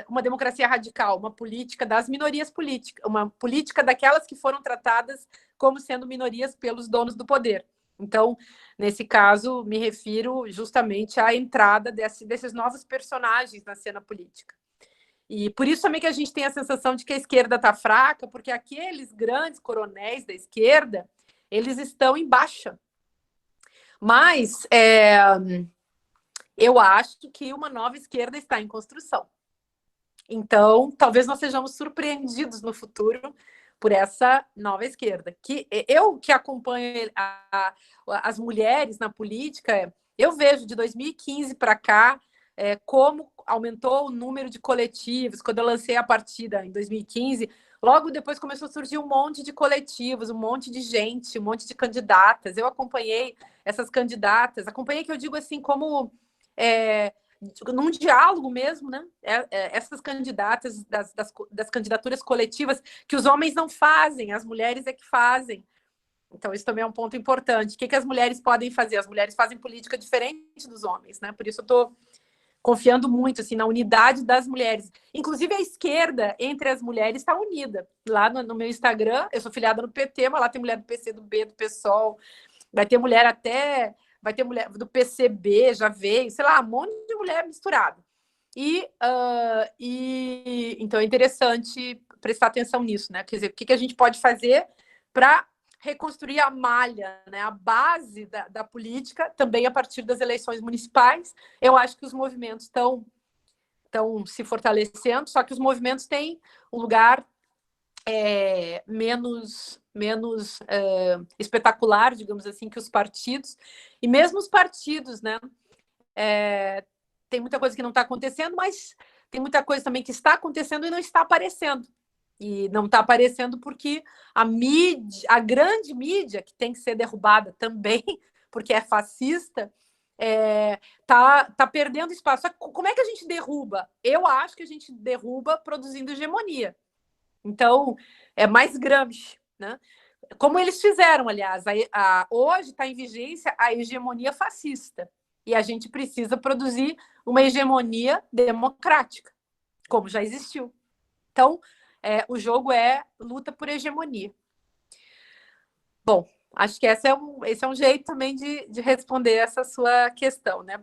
uma democracia radical, uma política das minorias políticas, uma política daquelas que foram tratadas como sendo minorias pelos donos do poder. Então, nesse caso, me refiro justamente à entrada desses novos personagens na cena política. E por isso também que a gente tem a sensação de que a esquerda está fraca, porque aqueles grandes coronéis da esquerda, eles estão em baixa. Mas eu acho que uma nova esquerda está em construção. Então, talvez nós sejamos surpreendidos no futuro por essa nova esquerda. Que eu que acompanho as mulheres na política, eu vejo de 2015 para cá como aumentou o número de coletivos, quando eu lancei a partida em 2015, logo depois começou a surgir um monte de coletivos, um monte de gente, um monte de candidatas. Eu acompanhei essas candidatas, acompanhei, que eu digo assim, como num diálogo mesmo, né? Essas candidatas das candidaturas coletivas que os homens não fazem, as mulheres é que fazem. Então, isso também é um ponto importante. O que as mulheres podem fazer? As mulheres fazem política diferente dos homens, né? Por isso eu estou confiando muito assim, na unidade das mulheres. Inclusive, a esquerda entre as mulheres está unida. Lá no meu Instagram, eu sou filiada no PT, mas lá tem mulher do PC, do B, do PSOL. Vai ter mulher do PCB, já veio, sei lá, um monte de mulher misturada. Então é interessante prestar atenção nisso, né? Quer dizer, o que a gente pode fazer para reconstruir a malha, né, a base da política, também a partir das eleições municipais. Eu acho que os movimentos estão se fortalecendo, só que os movimentos têm um lugar menos espetacular, digamos assim, que os partidos. E mesmo os partidos, né, tem muita coisa que não está acontecendo, mas tem muita coisa também que está acontecendo e não está aparecendo. E não está aparecendo porque a mídia, a grande mídia, que tem que ser derrubada também, porque é fascista, tá perdendo espaço. Como é que a gente derruba? Eu acho que a gente derruba produzindo hegemonia. Então, é mais Gramsci, né? Como eles fizeram, aliás. Hoje está em vigência a hegemonia fascista. E a gente precisa produzir uma hegemonia democrática, como já existiu. Então, o jogo é luta por hegemonia. Bom, acho que esse é um jeito também de responder essa sua questão, né?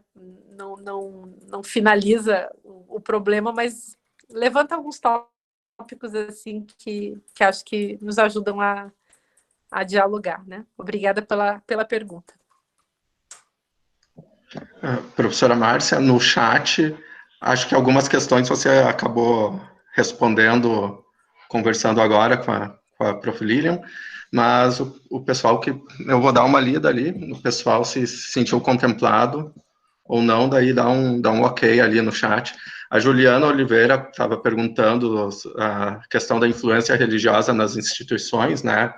Não finaliza o problema, mas levanta alguns tópicos assim que acho que nos ajudam a dialogar, né? Obrigada pela pergunta. Professora Márcia, no chat, acho que algumas questões você acabou respondendo, conversando agora com a Prof. Lilian, mas o pessoal que... Eu vou dar uma lida ali, o pessoal se sentiu contemplado ou não, daí dá um ok ali no chat. A Juliana Oliveira estava perguntando a questão da influência religiosa nas instituições, né?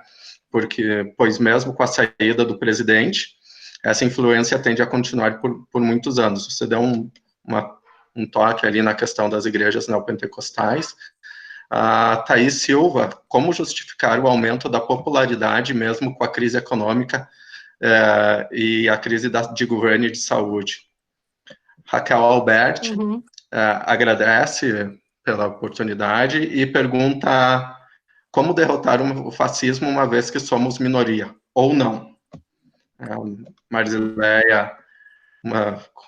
Pois mesmo com a saída do presidente, essa influência tende a continuar por muitos anos. Você deu um toque ali na questão das igrejas neopentecostais. A Thaís Silva, como justificar o aumento da popularidade mesmo com a crise econômica e a crise de governo e de saúde? Raquel Alberti agradece pela oportunidade e pergunta como derrotar o fascismo uma vez que somos minoria, ou não. Marzileia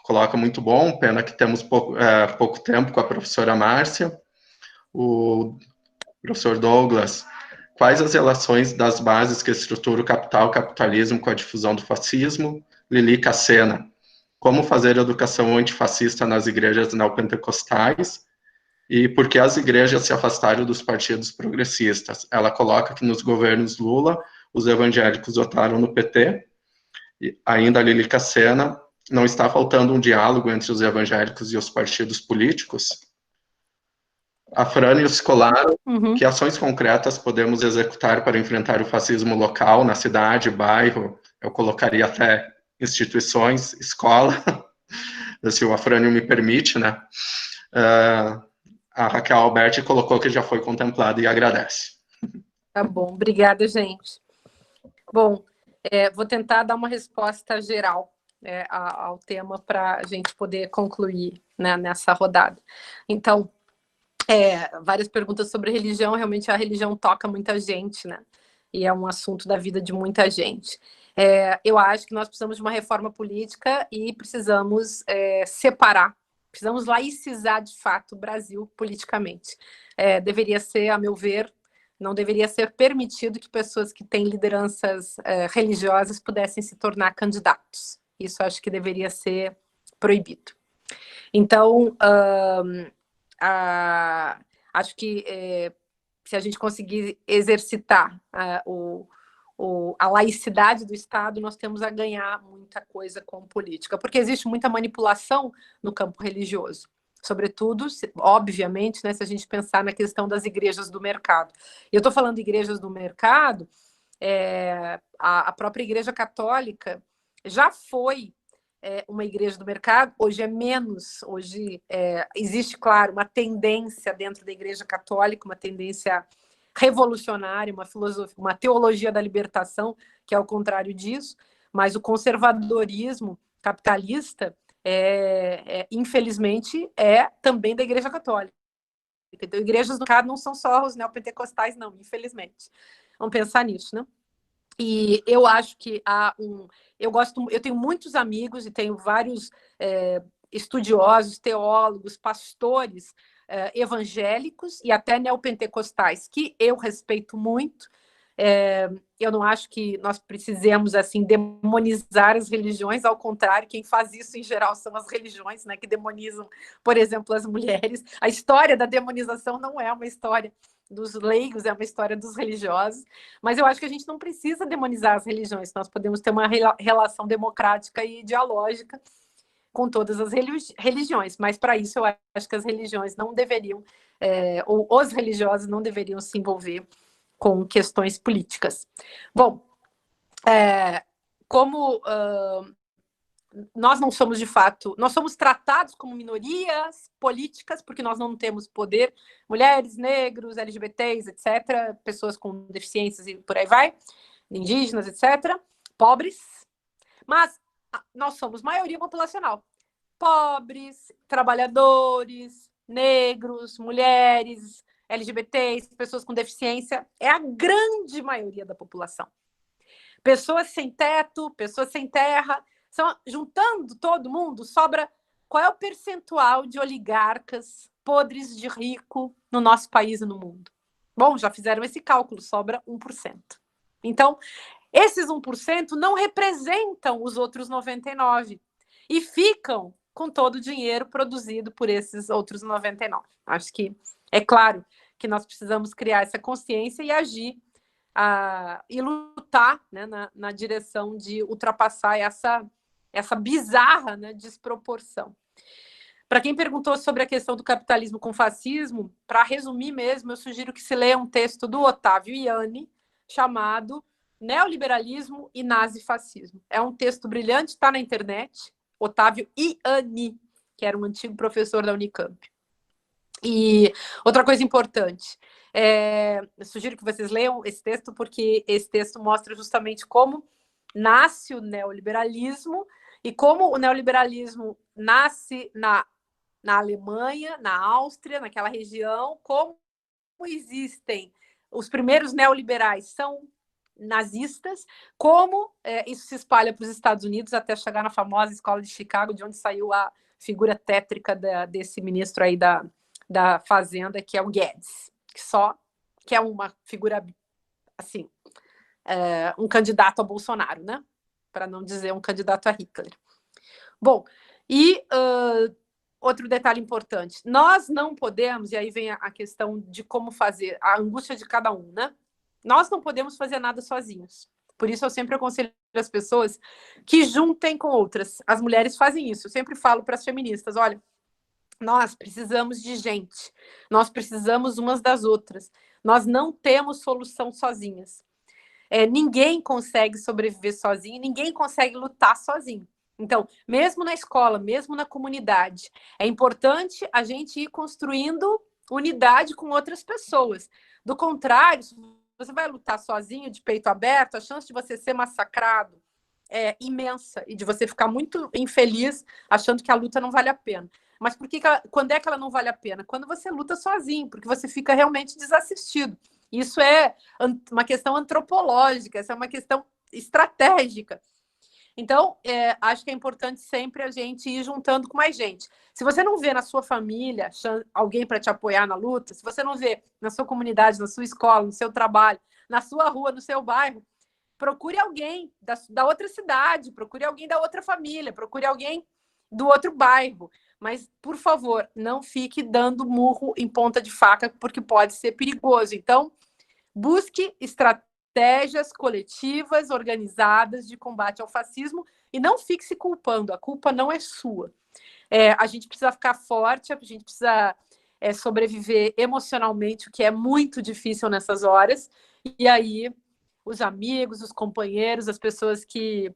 coloca muito bom, pena que temos pouco tempo com a professora Márcia. O professor Douglas, quais as relações das bases que estruturam o capitalismo com a difusão do fascismo? Lili Cassena, como fazer educação antifascista nas igrejas neopentecostais? E por que as igrejas se afastaram dos partidos progressistas? Ela coloca que nos governos Lula, os evangélicos votaram no PT. E ainda a Lili Cassena, não está faltando um diálogo entre os evangélicos e os partidos políticos? A Frânio Scolaro, que ações concretas podemos executar para enfrentar o fascismo local, na cidade, bairro? Eu colocaria até instituições, escola, se o Afrânio me permite, né? A Raquel Alberti colocou que já foi contemplada e agradece. Tá bom, obrigada, gente. Bom, vou tentar dar uma resposta geral ao tema para a gente poder concluir, né, nessa rodada. Então, várias perguntas sobre religião, realmente a religião toca muita gente, né? E é um assunto da vida de muita gente. Eu acho que nós precisamos de uma reforma política e precisamos separar, precisamos laicizar de fato o Brasil politicamente. Deveria ser, a meu ver, não deveria ser permitido que pessoas que têm lideranças religiosas pudessem se tornar candidatos. Isso acho que deveria ser proibido. Então, acho que se a gente conseguir exercitar a laicidade do Estado, nós temos a ganhar muita coisa com política, porque existe muita manipulação no campo religioso. sobretudo, obviamente, né, se a gente pensar na questão das igrejas do mercado. E eu estou falando de igrejas do mercado, a própria Igreja Católica já foi uma igreja do mercado, hoje é menos, hoje existe, claro, uma tendência dentro da Igreja Católica, uma tendência revolucionária, uma filosofia, uma teologia da libertação, que é o contrário disso, mas o conservadorismo capitalista, infelizmente, é também da Igreja Católica. Então, igrejas do mercado não são só os neopentecostais, não, infelizmente. Vamos pensar nisso, né? E eu acho que eu tenho muitos amigos e tenho vários estudiosos, teólogos, pastores evangélicos e até neopentecostais que eu respeito muito. Eu não acho que nós precisemos assim demonizar as religiões, ao contrário, quem faz isso em geral são as religiões, né, que demonizam, por exemplo, as mulheres. A história da demonização não é uma história dos leigos, é uma história dos religiosos, mas eu acho que a gente não precisa demonizar as religiões, nós podemos ter uma relação democrática e dialógica com todas as religiões, mas para isso eu acho que as religiões não deveriam, ou os religiosos não deveriam se envolver com questões políticas. Bom, como nós não somos de fato, nós somos tratados como minorias políticas, porque nós não temos poder, mulheres, negros, LGBTs, etc., pessoas com deficiências e por aí vai, indígenas, etc., pobres, mas nós somos maioria populacional. Pobres, trabalhadores, negros, mulheres, LGBTs, pessoas com deficiência, é a grande maioria da população. Pessoas sem teto, pessoas sem terra, juntando todo mundo, sobra qual é o percentual de oligarcas podres de rico no nosso país e no mundo? Bom, já fizeram esse cálculo, sobra 1%. Então, esses 1% não representam os outros 99% e ficam com todo o dinheiro produzido por esses outros 99%. Acho que é claro que nós precisamos criar essa consciência e agir e lutar, né, na direção de ultrapassar essa bizarra, né, desproporção. Para quem perguntou sobre a questão do capitalismo com fascismo, para resumir mesmo, eu sugiro que se leia um texto do Otávio Ianni, chamado Neoliberalismo e Nazifascismo. É um texto brilhante, está na internet, Otávio Ianni, que era um antigo professor da Unicamp. E outra coisa importante, eu sugiro que vocês leiam esse texto, porque esse texto mostra justamente como nasce o neoliberalismo e como o neoliberalismo nasce na Alemanha, na Áustria, naquela região, como existem os primeiros neoliberais são nazistas, como isso se espalha para os Estados Unidos até chegar na famosa escola de Chicago, de onde saiu a figura tétrica desse ministro aí da Fazenda, que é o Guedes, que é uma figura, assim, um candidato a Bolsonaro, né? Para não dizer um candidato a Hitler. Bom, e outro detalhe importante, nós não podemos, e aí vem a questão de como fazer, a angústia de cada um, né? Nós não podemos fazer nada sozinhos. Por isso eu sempre aconselho as pessoas que juntem com outras. As mulheres fazem isso. Eu sempre falo para as feministas, olha, nós precisamos de gente, nós precisamos umas das outras, nós não temos solução sozinhas. Ninguém consegue sobreviver sozinho, ninguém consegue lutar sozinho. Então, mesmo na escola, mesmo na comunidade, é importante a gente ir construindo unidade com outras pessoas. Do contrário, se você vai lutar sozinho, de peito aberto, a chance de você ser massacrado é imensa e de você ficar muito infeliz achando que a luta não vale a pena. Mas quando é que ela não vale a pena? Quando você luta sozinho, porque você fica realmente desassistido. Isso é uma questão antropológica, essa é uma questão estratégica. Então, acho que é importante sempre a gente ir juntando com mais gente. Se você não vê na sua família alguém para te apoiar na luta, se você não vê na sua comunidade, na sua escola, no seu trabalho, na sua rua, no seu bairro, procure alguém da outra cidade, procure alguém da outra família, procure alguém do outro bairro. Mas, por favor, não fique dando murro em ponta de faca, porque pode ser perigoso. Então, busque estratégias coletivas, organizadas de combate ao fascismo e não fique se culpando. A culpa não é sua. a gente precisa ficar forte, a gente precisa sobreviver emocionalmente, o que é muito difícil nessas horas, e aí os amigos, os companheiros, as pessoas que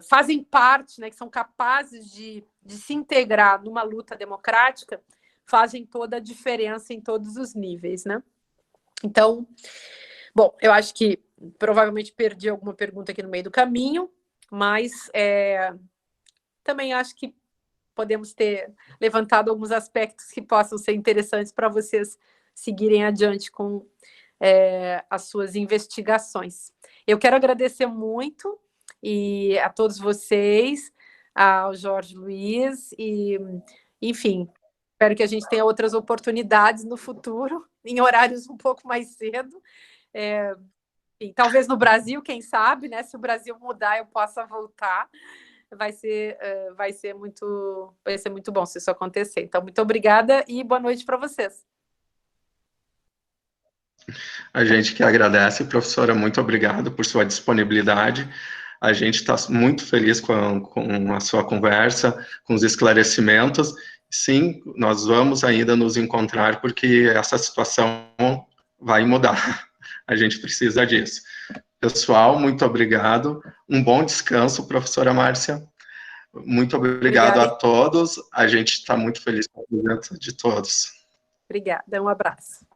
fazem parte, né, que são capazes de se integrar numa luta democrática, fazem toda a diferença em todos os níveis, né? Então, bom, eu acho que provavelmente perdi alguma pergunta aqui no meio do caminho, mas também acho que podemos ter levantado alguns aspectos que possam ser interessantes para vocês seguirem adiante com as suas investigações. Eu quero agradecer muito e a todos vocês, ao Jorge Luiz, e, enfim, espero que a gente tenha outras oportunidades no futuro, em horários um pouco mais cedo. Enfim, talvez no Brasil, quem sabe, né? Se o Brasil mudar, eu possa voltar. Vai ser muito bom se isso acontecer. Então, muito obrigada e boa noite para vocês. A gente que agradece, professora, muito obrigado por sua disponibilidade. A gente está muito feliz com a sua conversa, com os esclarecimentos. Sim, nós vamos ainda nos encontrar, porque essa situação vai mudar. A gente precisa disso. Pessoal, muito obrigado. Um bom descanso, professora Márcia. Muito obrigado a todos. A gente está muito feliz com a presença de todos. Obrigada, um abraço.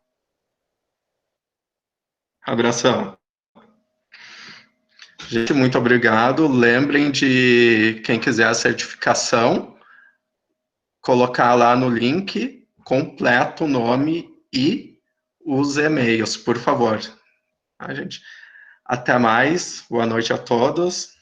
Abração. Gente, muito obrigado. Lembrem de, quem quiser a certificação, colocar lá no link completo o nome e os e-mails, por favor. Gente, até mais. Boa noite a todos.